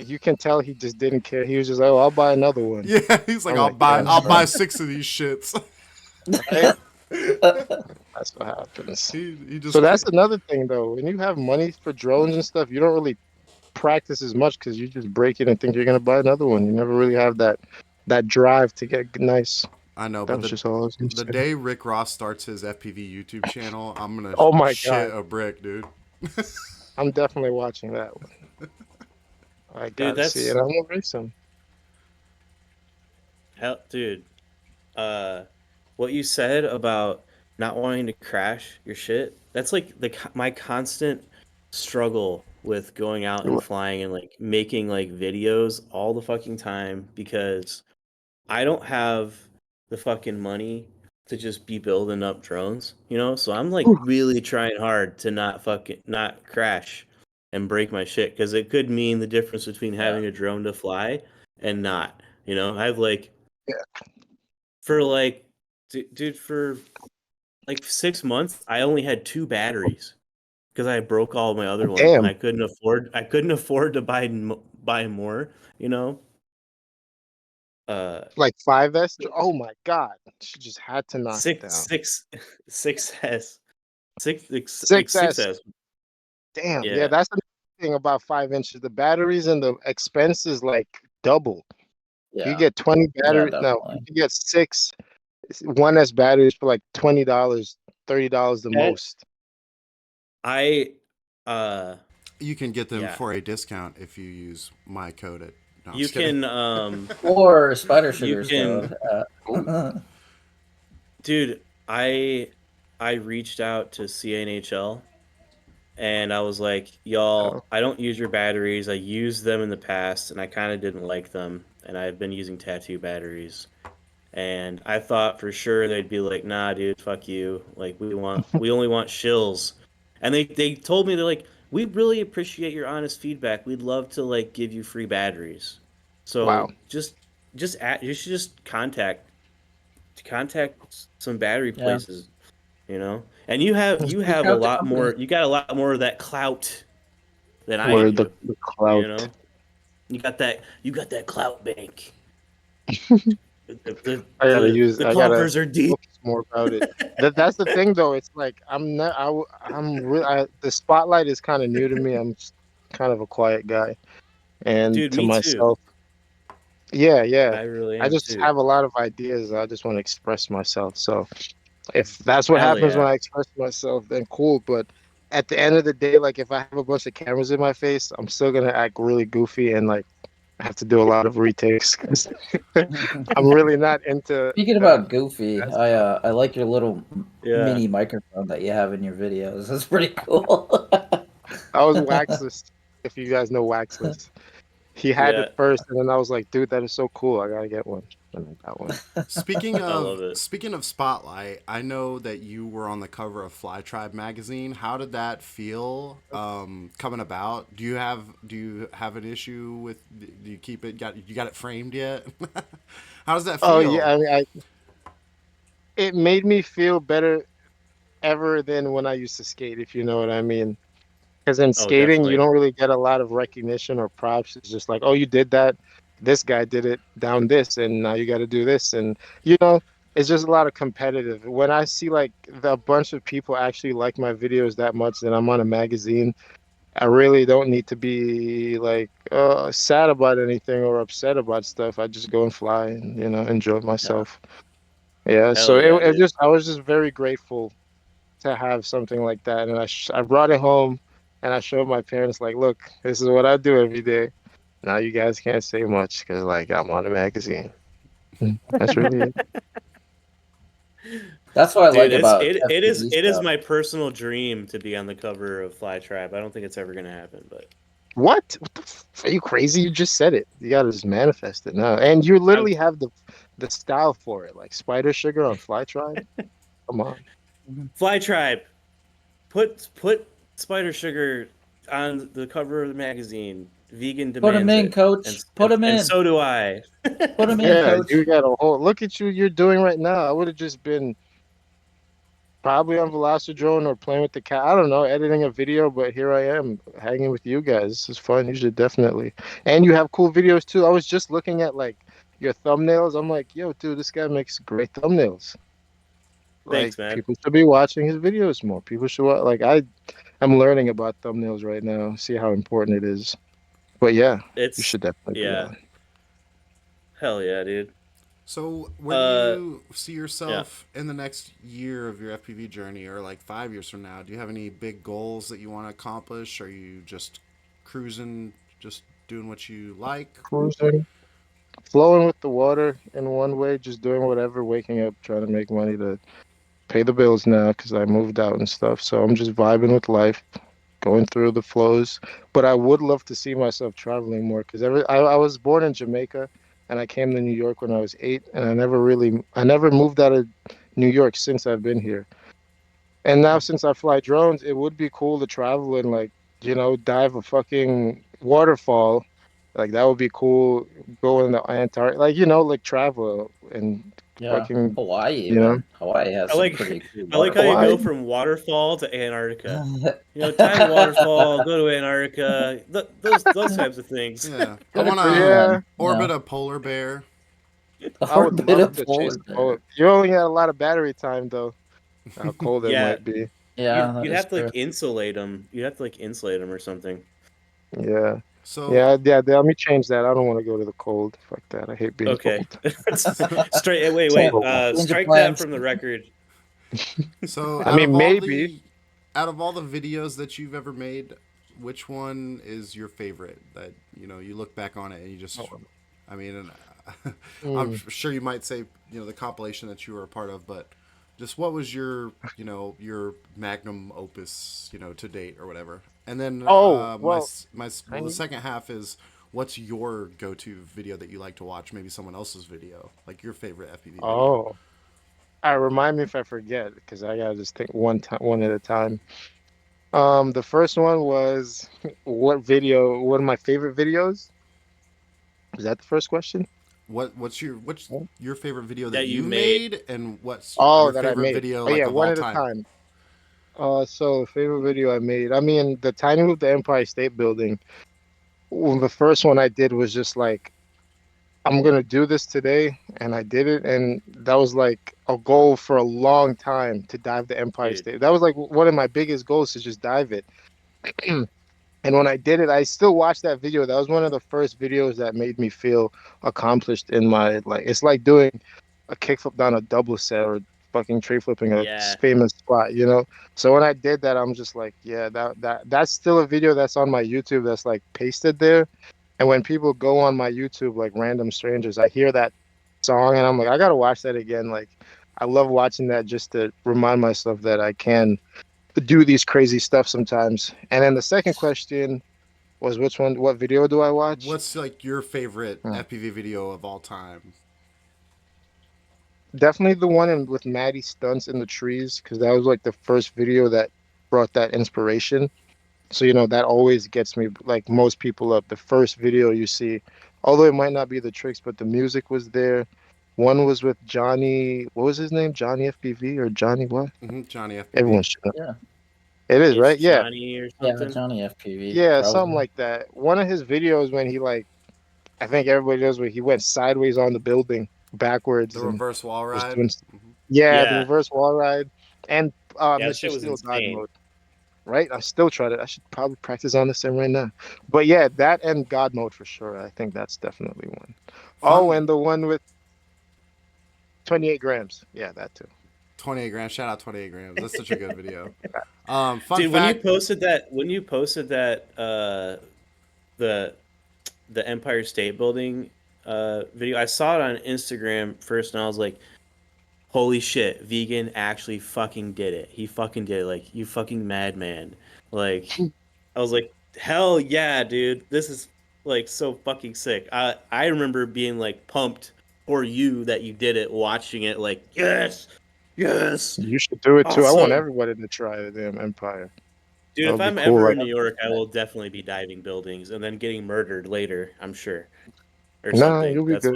You can tell he just didn't care. He was just like, oh, I'll buy another one. Yeah, he's like, I'm like, yeah, I'll buy right. 6 of these shits. right? That's what happens. He So just that's another thing, though. When you have money for drones and stuff, you don't really practice as much because you just break it and think you're gonna buy another one. You never really have that drive to get nice. I know, That but was just all I was gonna the say. day Rick Ross starts his FPV YouTube channel, I'm gonna Oh my shit God, a brick, dude. I'm definitely watching that one. I Dude, gotta see it. that's I'm gonna race him. hell, dude. What you said about not wanting to crash your shit. That's like my constant struggle with going out and flying and like making like videos all the fucking time because I don't have the fucking money to just be building up drones, you know? So I'm like really trying hard to not crash and break my shit because it could mean the difference between having a drone to fly and not, you know? I have like for like dude for like 6 months I only had 2 batteries because I broke all my other ones and Damn, I couldn't afford to buy more, you know? Uh like 5S. Oh my God, she just had to knock it six down. six six S six 6S. 6S. Damn, yeah, Yeah. that's the thing about 5 inches. The batteries and the expenses like double. You yeah, get 20 yeah, battery. No, you definitely. can get 1S batteries for like $20, $30 the And most. I uh You can get them yeah. for a discount if you use my code at No, I'm You just kidding. can Or spider you sugars, can though. dude, I reached out to CNHL and I was like, Oh, y'all, I don't use your batteries. I used them in the past and I kind of didn't like them. And I've been using tattoo batteries. And I thought for sure they'd be like, nah, dude, fuck you. Like we only want shills. And they told me they're like, we really appreciate your honest feedback. We'd love to like give you free batteries. wow. So you should just contact some battery Yeah. places, you know. And you Reach have a out to lot companies. more. You got a lot more of that clout than I Where do. the You clout. know, you got that clout bank. I gotta use. The I gotta coffers are deep. look more about it. That's the thing, though. It's like I'm not. I'm really. The spotlight is kind of new to me. Kind of a quiet guy, and Dude, to me too. myself, yeah, yeah. I really I am just too. have a lot of ideas. I just want to express myself. So if that's what Hell happens when yeah. I express myself, then cool. But at the end of the day, like if I have a bunch of cameras in my face, I'm still gonna act really goofy and like I have to do a lot of retakes 'cause I'm really not into Speaking about Goofy, that stuff. I like your little Yeah. mini microphone that you have in your videos. That's pretty cool. I was Waxless, if you guys know Waxless. He had it Yeah. first, and then I was like, dude, that is so cool. I gotta get one. And I got one. I love it. Speaking of Spotlight, I know that you were on the cover of Fly Tribe magazine. How did that feel coming about? Do you have an issue with? Do you keep it? You got it framed yet? How does that Oh yeah, feel? I mean, it made me feel better ever than when I used to skate, if you know what I mean. Because in Oh, skating, you definitely. don't really get a lot of recognition or props. It's just like, oh, you did that. This guy did it down this, and now you got to do this. And, you know, it's just a lot of competitive. When I see like a bunch of people actually like my videos that much, then I'm on a magazine. I really don't need to be like sad about anything or upset about stuff. I just go and fly and, you know, enjoy Yeah. myself. Yeah. So Hell yeah, it dude. just, I was just very grateful to have something like that. And I brought it home and I showed my parents, like, look, this is what I do every day. Now you guys can't say much because, like, I'm on a magazine. That's really it. That's what I Dude, like about FPV it is stuff. my personal dream to be on the cover of Fly Tribe. I don't think it's ever gonna happen, but What? Are you crazy? You just said it. You gotta just manifest it now. And you I'm literally have the style for it, like Spider Sugar on Fly Tribe. Come on. Fly Tribe. Put Spider Sugar on the cover of the magazine. Vegan Put him demands in, it, coach. Put him and in. so do I. Put him in, Yeah, coach. you got a whole look at you're doing right now. I would have just been probably on Velocidrone or playing with the cat. I don't know, editing a video, but here I am hanging with you guys. This is fun. You should definitely. And you have cool videos too. I was just looking at like your thumbnails. I'm like, yo, dude, this guy makes great thumbnails. Like Thanks, man. people should be watching his videos more. People should like I'm learning about thumbnails right now. See how important it is. But yeah, you It's should definitely be yeah. on. Hell yeah, dude. So, where do Uh, you see yeah. yourself in the next year of your FPV journey, or like 5 years from now? Do you have any big goals that you want to accomplish? Are you just cruising, just doing what you like? Cruising, flowing with the water in one way, just doing whatever, waking up, trying to make money to pay the bills now because I moved out and stuff. So I'm just vibing with life, going through the flows. But I would love to see myself traveling more because I was born in Jamaica and I came to New York when I was 8, and I never moved out of New York since I've been here. And now since I fly drones, it would be cool to travel and like, you know, dive a fucking waterfall. Like that would be cool. Go in the Antarctica, like, you know, like travel and Yeah. fucking, Hawaii you know, even. Hawaii has I some like pretty cool I like how you Hawaii. go waterfalls. from waterfall to Antarctica. You know, dive a waterfall, go to Antarctica. Those types of things. Yeah, I Good want for you, to Yeah, man. orbit Yeah. a polar bear. I Or a would bit love of to chase polar a bullet. bear. You only got a lot of battery time though. How cold it Yeah, might be. Yeah, that you'd is have to true. like insulate them. You'd have to like insulate them or something. Yeah. So, Yeah, let me change that. I don't want to go to the cold. Fuck that. I hate being Okay. cold. Straight. Wait, Too wait. cold. Change of Strike that plans. from the record. so I mean, maybe. out of all the videos that you've ever made, which one is your favorite that you look back on it and you just, Oh, I mean, and I'm mm. sure you might say the compilation that you were a part of, but just what was your your magnum opus to date or whatever. And then Oh, well, well, the tiny. second half is what's your go-to video that you like to watch, maybe someone else's video, like your favorite FPV video. Oh, I remind me if I forget because I gotta just think one time, one at a time. The first one was what video? One of my favorite videos. Is that the first question? What's your favorite video that that you you made. made, and what's Oh, your that I favorite made. video Oh yeah, like of one all at a time? time. So favorite video I made. I mean, the tiny with the Empire State Building. Well, the first one I did was just like, I'm gonna do this today, and I did it, and that was like a goal for a long time to dive the Empire Dude, State. That was like one of my biggest goals to just dive it. And when I did it, I still watch that video. That was one of the first videos that made me feel accomplished in my like. It's like doing a kickflip down a double set or fucking tree flipping a yeah, famous spot. So when I did that, I'm just like, yeah, that's still a video that's on my YouTube that's like pasted there. And when people go on my YouTube, like random strangers, I hear that song and I'm like, I gotta watch that again. Like, I love watching that just to remind myself that I can do these crazy stuff sometimes. And then the second question was which one, what video do I watch? What's like your favorite Hmm. FPV video of all time? Definitely the one with Maddie stunts in the trees, because that was like the first video that brought that inspiration. So, that always gets me, like most people up. The first video you see, although it might not be the tricks, but the music was there. One was with Johnny, what was his name? Johnny FPV or Johnny what? Johnny FPV. Everyone should know. Yeah. It is, it's right? Yeah. Johnny or Yeah, something. Johnny FPV, Yeah, something probably. like that. One of his videos when he like, I think everybody knows where he went sideways on the building The backwards and reverse wall was ride. doing, yeah, the Yeah, reverse wall ride and yeah, that Mr. shit was Steel God insane. mode, right? I still tried it. I should probably practice on this thing right now. But yeah, that and God mode for sure. I think that's definitely one. Oh, Fun. and the one with 28 grams. Yeah, that too. 28 grams. Shout out 28 grams. That's such a good video. Fun Dude, when you fact. posted that, the the Empire State Building video, I saw it on Instagram first, and I was like, "Holy shit, Vegan actually fucking did it! He fucking did it! Like you fucking madman!" Like I was like, "Hell yeah, dude! This is like so fucking sick." I remember being like pumped for you that you did it, watching it, like yes, yes, You should do it too. I want awesome. everybody to try the damn Empire. Dude, That if would be I'm cool. ever Like, in New York, I will definitely be diving buildings and then getting murdered later, I'm sure, or nah, something. you'll be good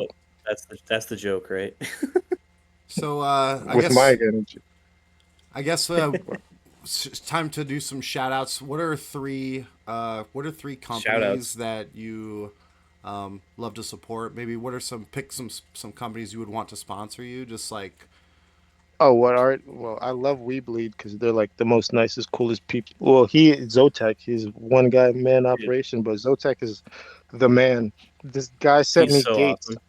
That's the joke, right? So I with my guess energy. it's time to do some shout outs. What are three Shout companies outs. that you love to support? Maybe what are some companies you would want to sponsor you? Just like Oh, what art? Well, I love Weebleed because they're like the most nicest, coolest people. Well, Zotek, he's one guy man Dude, operation, but Zotek is the man. This guy sent he's me so gates, awesome.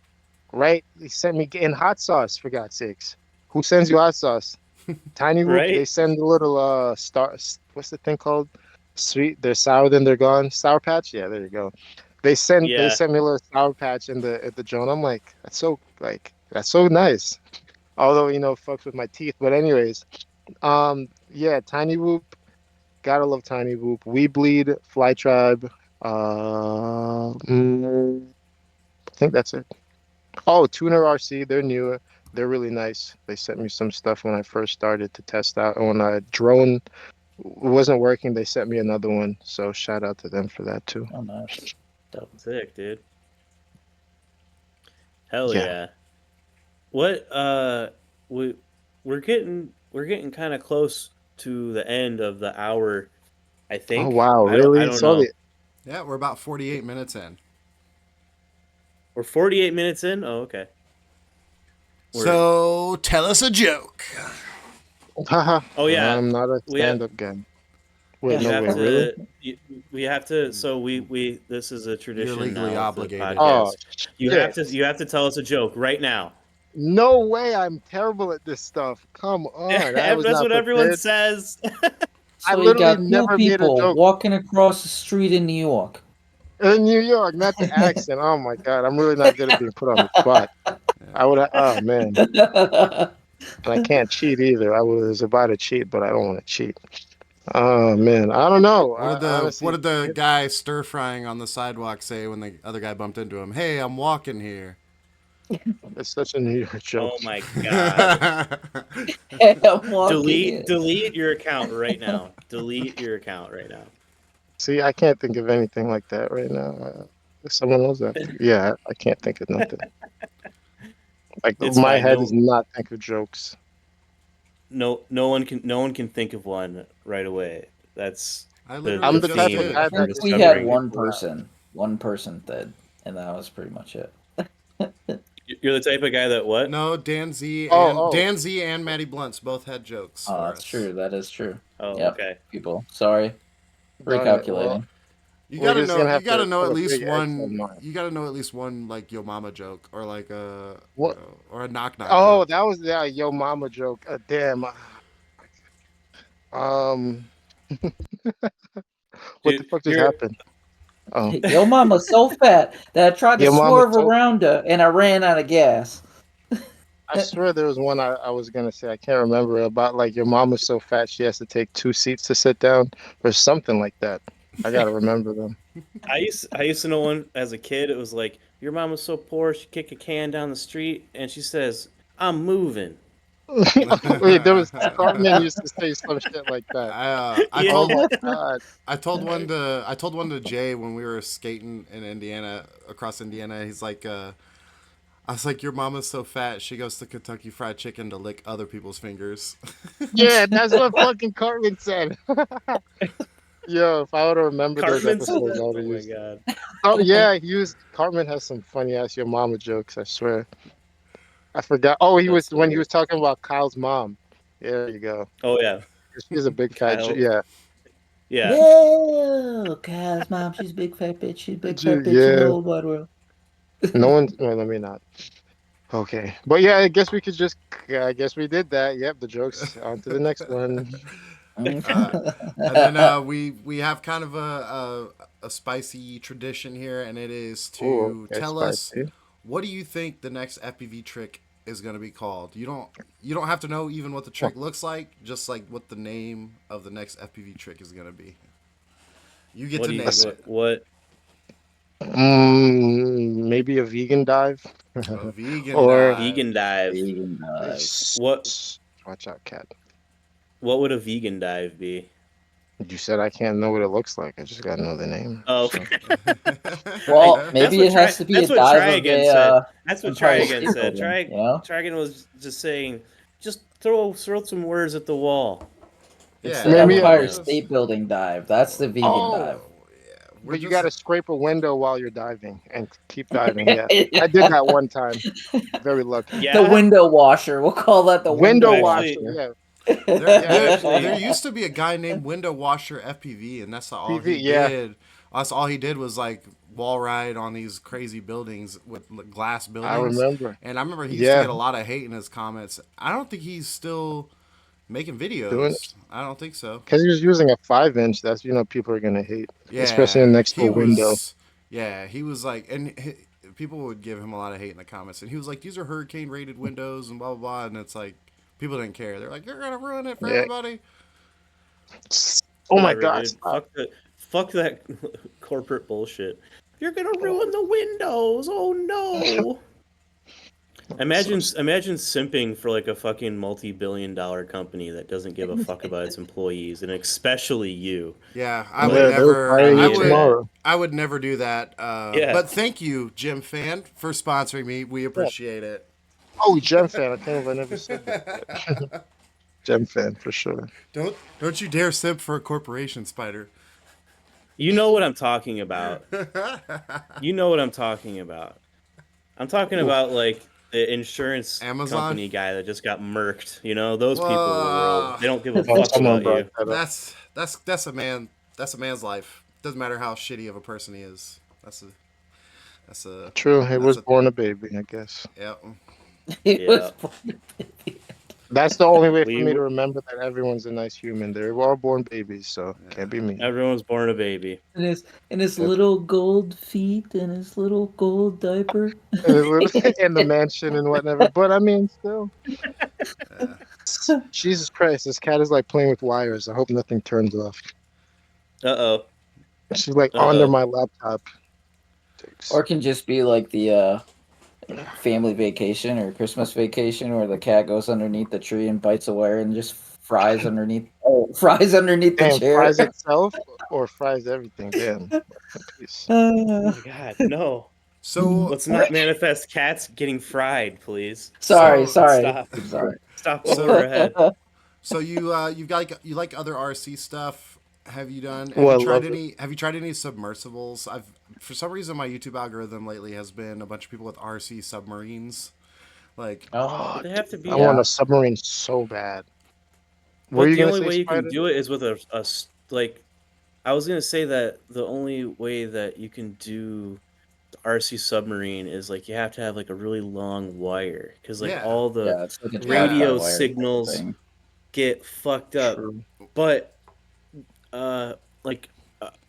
right? He sent me in hot sauce for God's sakes. Who sends you hot sauce? Tiny Whoop. They Right? send a little what's the thing called? Sweet. They're sour, then they're gone. Sour Patch. Yeah, there you go. They Yeah. sent me a little Sour Patch in the drone. I'm like, that's so nice. Although fucks with my teeth. But anyways, yeah, Tiny Whoop. Gotta love Tiny Whoop. We Bleed, Fly Tribe. I think that's it. Oh, Tuner RC. They're newer. They're really nice. They sent me some stuff when I first started to test out. And when a drone wasn't working, they sent me another one. So shout out to them for that too. Oh, nice. Dope. Sick, dude. Hell Yeah. yeah. What we we're getting kind of close to the end of the hour, I Oh think. wow, I really? don't So know. the yeah, we're about 48 minutes in. We're 48 minutes in. Oh, okay. We're So tell us a joke. haha. Oh yeah. I'm not a We have stand-up guy. Wait, you no have way, really? to we have to so we this is a You're tradition legally now of the obligated. Oh podcast. You have shit. to tell us a joke right now. No way, I'm terrible at this stuff. Come on, I was That's not what everyone prepared. says. I So you literally got two never made a people joke walking across the street in New York. in New York, not the accent. Oh my God, I'm really not good at being put on the spot. I would. Oh man, and I can't cheat either. I was about to cheat, but I don't want to cheat. Oh man, I don't know. What Honestly, did the guy stir frying on the sidewalk say when the other guy bumped into him? Hey, I'm walking here. it's such a New York joke. Oh my god. I'm walking in. Delete your account right now. Delete your account right now. See, I can't think of anything like that right now. Someone else have to. Yeah, I can't think of nothing. Like It's my fine. head does not think of jokes. No one can think of one right away. That's I the, literally I'm the the just type theme of did. guy I we're that think can we make had discovering. one people laugh. person. One person did, and that was pretty much it. You're the type of guy that what? No, Dan Z Oh, and Maddie Blunts both had jokes Oh, for that's us. true. That is true. Oh, Yep. okay. People. Sorry. darn it. Well, Recalculating. we're just gonna You have gotta to know put at a least big X on one. mine. You gotta know at least one like yo mama joke or like What? or a knock knock Oh, joke. that was the yo mama joke. Damn. Um, what the Dude, fuck just you're happened? Oh, Yo mama's so fat that I tried to your mama. swerve around her and I ran out of gas. I swear there was one I was gonna say. I can't remember about like your mom is so fat she has to take 2 seats to sit down or something like that. I gotta remember them. I used to know one as a kid. It was like your mom was so poor she kick a can down the street and she says, "I'm moving." Wait, there was Cartman used to say some shit like that. I Yeah. Oh told my God. I told one to Jay when we were skating in Indiana across Indiana. He's like, I was like, your mama's so fat she goes to Kentucky Fried Chicken to lick other people's fingers. Yeah, that's what fucking Cartman said. Yo, if I would have remembered those Cartman said episodes, I that. would Oh have my used. god. Oh yeah, he used Cartman has some funny ass your mama jokes. I swear. I forgot. Oh, he was That's when he hilarious. was talking about Kyle's mom. Yeah, there you go. Oh yeah. She's a big fat. Kyle. Yeah. Yeah. No, Kyle's mom, she's a big fat bitch. She's a big fat bitch in the Yeah. whole wide world. No one. Well, let me not. Okay, but yeah, I guess we could just. I guess we did that. Yep, the jokes. On to the next one. And then we have kind of a spicy tradition here, and it is Oh, to okay, tell us spicy. what do you think the next FPV trick is going to be called. You don't have to know even what the trick looks like, just like what the name of the next FPV trick is going to be. You get What to do name you it. what Maybe a vegan dive, A vegan or dive. vegan dive? Vegan dive. What watch out, cat. what would a vegan dive be? You said I can't know what it looks like. I just gotta know the name. Oh, So, Well, that's maybe what it has to be a that's what dive Try of Again a said. That's what Try Empire Again State said. Building, you know? Try Again was just saying, just throw some words at the wall. It's Yeah, the maybe Empire just, State Building dive. That's the vegan dive. oh, we're but you just gotta scrape a window while you're diving and keep diving. Yeah, I did that one time. Very lucky. The Yeah, window washer. We'll call that the Window window actually, washer. washer. Yeah, yeah. actually, there used to be a guy named Window Washer FPV, and that's all PV. he Yeah, did. That's all he did was like wall ride on these crazy buildings with glass I buildings. remember. And I remember he used to Yeah, get a lot of hate in his comments. I don't think he's still making doing videos. I don't think so. because he was using a 5 inch. That's people are gonna hate, especially Yeah, next to he a window. was. Yeah, he was like, people would give him a lot of hate in the comments, and he was like, "These are hurricane rated windows," and blah blah blah. And it's like, people didn't care. They're like, "You're gonna ruin it for Yeah. everybody." Oh my whatever, God! dude. Stop. Fuck that corporate bullshit. You're gonna ruin the windows. Oh no. Imagine simping for like a fucking multi-billion-dollar company that doesn't give a fuck about its employees, and especially you. Yeah, I Like, would Yeah, they'll never. fire I you need tomorrow. I would never do that. Yeah. But thank you, Jim Fan, for sponsoring me. We appreciate it. Oh, Gem fan. I can't believe I never said that. Gem fan for sure. Don't you dare simp for a corporation, Spider. You know what I'm talking about. You know what I'm talking about. I'm talking about like the insurance Amazon? company guy that just got murked. You know, those people in the Whoa. world. They don't give a Oh, fuck someone about brought you. that up. That's a man. That's a man's life. Doesn't matter how shitty of a person he is. That's a True, he that's was a born a baby, I guess. yeah. It Yeah. was That's the only way for We me to remember that everyone's a nice human. They were all born babies, so can't be me. everyone's born a baby. And his Yep. little gold feet and his little gold diaper. And it literally in the mansion and whatever. But I mean, still, Yeah. Jesus Christ, this cat is like playing with wires. I hope nothing turns off. Uh-oh. She's like under Uh-oh. my laptop. Or it can just be like the family vacation or Christmas vacation where the cat goes underneath the tree and bites a wire and just fries underneath the Damn, chair. fries itself or fries everything. Damn. Peace. Oh my god, no. So Let's not manifest cats getting fried, please. sorry. Stop. I'm sorry. Stop So- over ahead. so you like other RC stuff? Have you done? Oh, I love it. Have you tried any submersibles? I've for some reason my YouTube algorithm lately has been a bunch of people with RC submarines. Like, Oh, They have to be. I want a submarine so bad. What But are you the gonna only say, way you can Spider? do it is with like. I was gonna say that the only way that you can do the RC submarine is like you have to have like a really long wire because like Yeah. all the yeah, it's like a radio drive-by wire signals thing. get fucked up. True. But like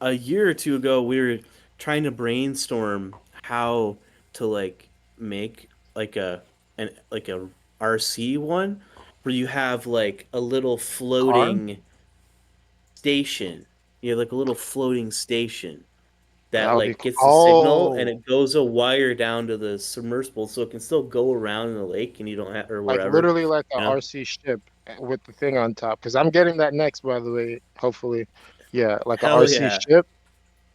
a year or two ago, we were trying to brainstorm how to like make like a RC one where you have like a little floating station. You have like a little floating station That that would be like cool. gets the signal and it goes a wire down to the submersible so it can still go around in the lake and you don't have or Like wherever. literally like a You know? RC ship with the thing on top. Because I'm getting that next, by the way. Hopefully, yeah, like a Hell RC yeah, ship.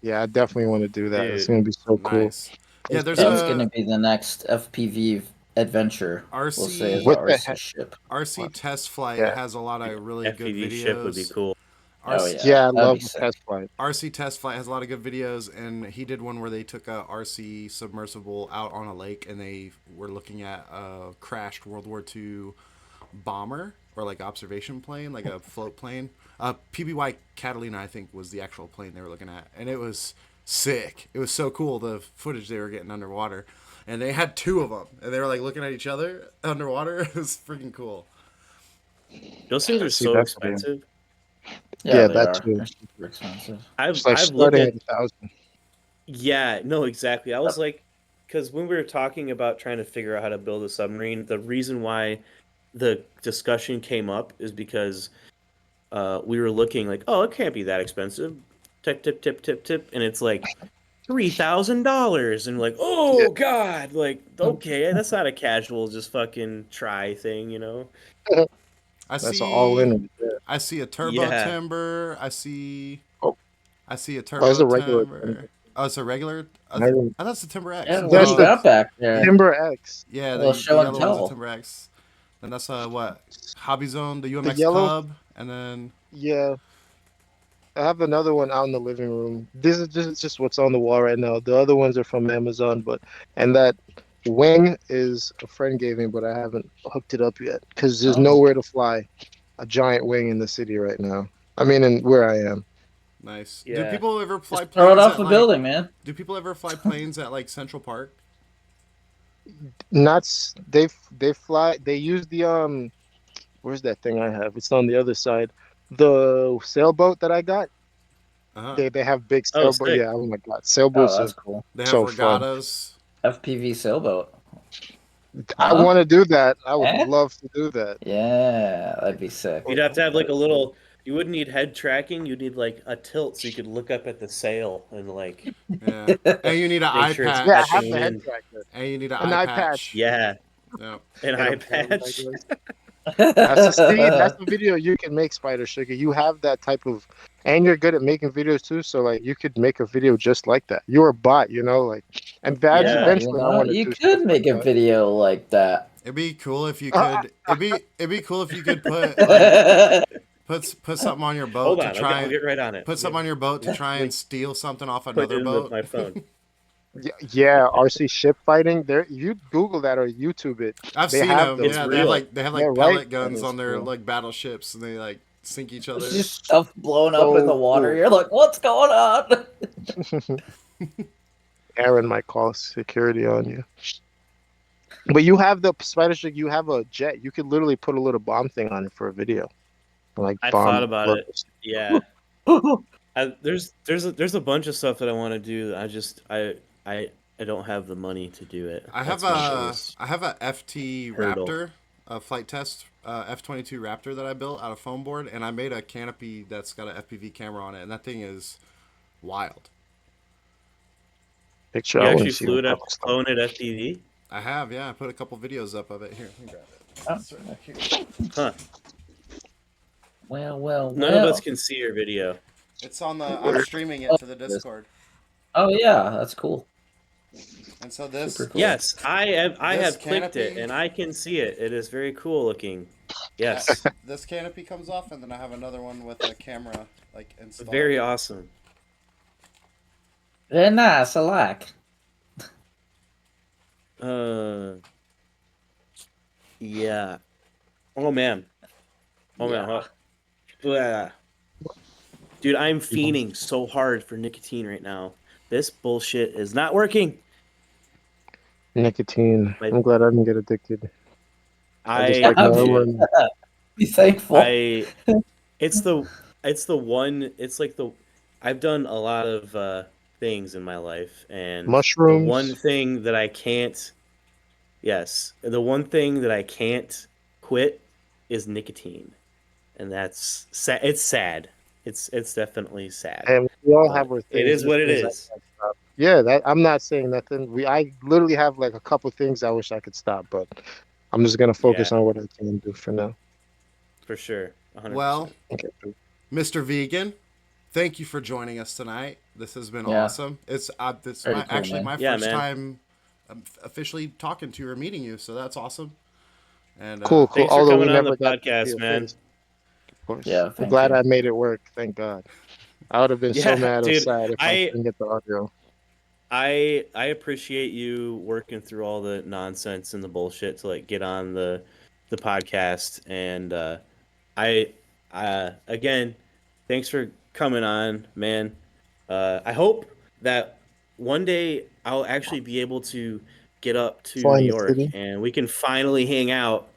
Yeah, I definitely want to do that. It's dude. gonna be so cool. nice. Yeah, there's That's a gonna be the next FPV adventure. We'll say is RC the What the RC heck? ship. RC test flight Yeah, has a lot of really good FPV ship would be videos. cool. Oh RC, yeah, yeah, I that'd love be the sick. test flight. RC Test Flight has a lot of good videos, and he did one where they took a RC submersible out on a lake, and they were looking at a crashed World War II bomber or like observation plane, like a float plane. PBY Catalina, I think, was the actual plane they were looking at, and it was sick. It was so cool the footage they were getting underwater, and they had two of them, and they were like looking at each other underwater. It was freaking cool. Those things are See, so that's the expensive. Yeah, they that are. too. They're super expensive. It's like I've looked starting at at 1,000. yeah, no, exactly. I was like, because when we were talking about trying to figure out how to build a submarine, the reason why the discussion came up is because we were looking like, oh, it can't be that expensive. Tip, tip, tip, tip, tip, and it's like $3,000, and like, oh God, like, okay, that's not a casual just fucking try thing, you know? I That's all see. in. Yeah. I see a turbo Yeah. timber. I see a Oh, it's turbo a regular timber. Oh, it's a regular. I Not even- thought it's a Timber X. Yeah, The what do That's you the yellow- got back there? Timber X. Yeah, Well, the show and yellow one's a tell. Timber X. And that's what Hobby Zone, the The UMX yellow. Cub, and then Yeah, I have another one out in the living room. This is just what's on the wall right now. The other ones are from Amazon, and that wing is a friend gave me, but I haven't hooked it up yet because there's Oh. nowhere to fly a giant wing in the city right now. I mean, in where I am. nice. Do Yeah. people ever fly Just throw it planes off at a like? building, man. Do people ever fly planes at like Central Park? Not they fly. They use the Where's that thing I have? It's on the other side. The sailboat that I got. Uh-huh. They have big Oh, sailboat. sick. Yeah. Oh my God, Oh, sailboats that's are cool. They have so fun. regattas. FPV sailboat. I Huh? want to do that. I would Eh? love to do that. Yeah, that'd be sick. You'd have to have like a little. You wouldn't need head tracking. You'd need like a tilt so you could look up at the sail and like Yeah. And you need an eye make sure it's patch. Yeah, I catching have the head wind. tracker. And you need An eye patch. Yeah, Yep. an And eye a paddle patch. regulars. That's the see. That's the video you can make, Spider Sugar. You have that type of, and you're good at making videos too. So like, you could make a video just like that. You're a bot, like. And that Yeah, eventually, I want to you do could stuff make like a that. video like that. It'd be cool if you could. It'd be cool if you could put like put something on your boat Hold to on, try I'll get right on it. put something on your boat to try and steal something off another boat. My phone. Yeah, RC ship fighting. There, you Google that or YouTube it. I've They seen have them. those. It's Yeah, real. they have Yeah, like right? pellet guns That is on their cool. like battleships, and they like sink each other. There's just stuff blowing up in the So water. cool. You're like, what's going on? Aaron might call security on you. But you have the spider stick. You have a jet. You could literally put a little bomb thing on it for a video, like I bomb. thought about it. Yeah. There's a bunch of stuff that I want to do. I don't have the money to do it. I have That's my biggest I have a FT hurdle. Raptor, a flight test F-22 Raptor that I built out of foam board, and I made a canopy that's got an FPV camera on it, and that thing is wild. Picture. You I want actually to see flew the it up, flown it FPV? I have, yeah. I put a couple videos up of it. Here, let me grab it. Oh. It's right back here. Huh. Well. None of us can see your video. It's on the. I'm streaming it to the Discord, Oh yeah, that's cool. and so this. Super cool. Yes, I have This clicked it canopy- and I can see it. It is very cool looking. Yes. This canopy comes off, and then I have another one with a camera like installed. Very awesome. Very nice. I like. Yeah. Oh man. Oh man. Yeah. Yeah. Dude, I'm fiending so hard for nicotine right now. This bullshit is not working. nicotine. My- I'm glad I didn't get addicted. just I, like my dude, one. Be thankful. it's the one. It's like the. I've done a lot of things in my life, and Mushrooms. the one thing that I can't. Yes, the one thing that I can't quit is nicotine, and that's sad. It's sad. It's definitely sad. And we all But have our things. it is what it things I is. can't stop. Yeah, that I'm not saying nothing. I literally have like a couple things I wish I could stop, but I'm just gonna focus Yeah. on what I can do for now. For sure. 100%. Well, Okay. Mr. Vegan, thank you for joining us tonight. This has been Yeah. awesome. It's Very cool, actually man. my Yeah, first man. time officially talking to you or meeting you, so that's awesome. And Cool. Thanks for Although coming we on never the got to podcast, see your man. face, of course. Yeah, I'm thank glad you. I made it work. Thank God. I would have been so Yeah, mad or dude, sad if I I- didn't get the audio. I appreciate you working through all the nonsense and the bullshit to like get on the podcast, and I again, thanks for coming on, man. I hope that one day I'll actually be able to get up to Fly in New the York city. and we can finally hang out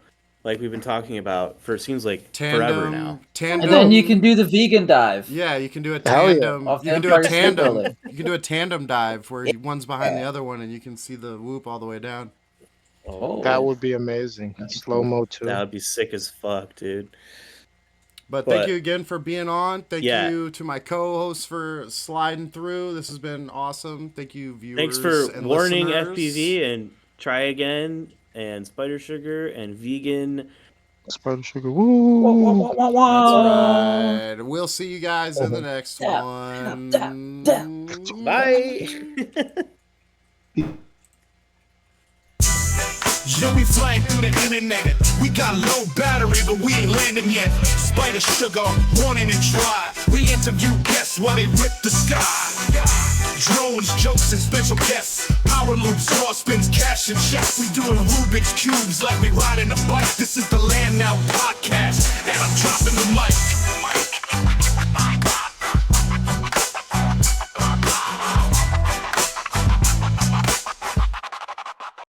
like we've been talking about for it seems like forever now. Tandem. And then you can do the vegan dive. Yeah, you can do a Hell yeah. tandem. Off You the can do a Empire State tandem. Building. You can do a tandem dive where one's behind the other one, and you can see the whoop all the way down. Oh, That would be amazing. Slow mo too. that would be sick as fuck, dude. But But- thank you again for being on. Thank Yeah. you to my co-hosts for sliding through. This has been awesome. Thank you, viewers. Thanks for and warning listeners. FPV and Try Again and Spider Sugar and Vegan. Spider sugar. Woo. That's right. We'll see you guys in the next Dab, one. Bye. Yo, we flying through the internet. We got low battery, but we ain't landing yet. Spider sugar, warning and try. We interview guests while they rip the sky. Drones, jokes, and special guests. Power loops, raw spins, cash and checks. We doing Rubik's cubes like we riding a bike. This is the Land Now podcast, and I'm dropping the mic.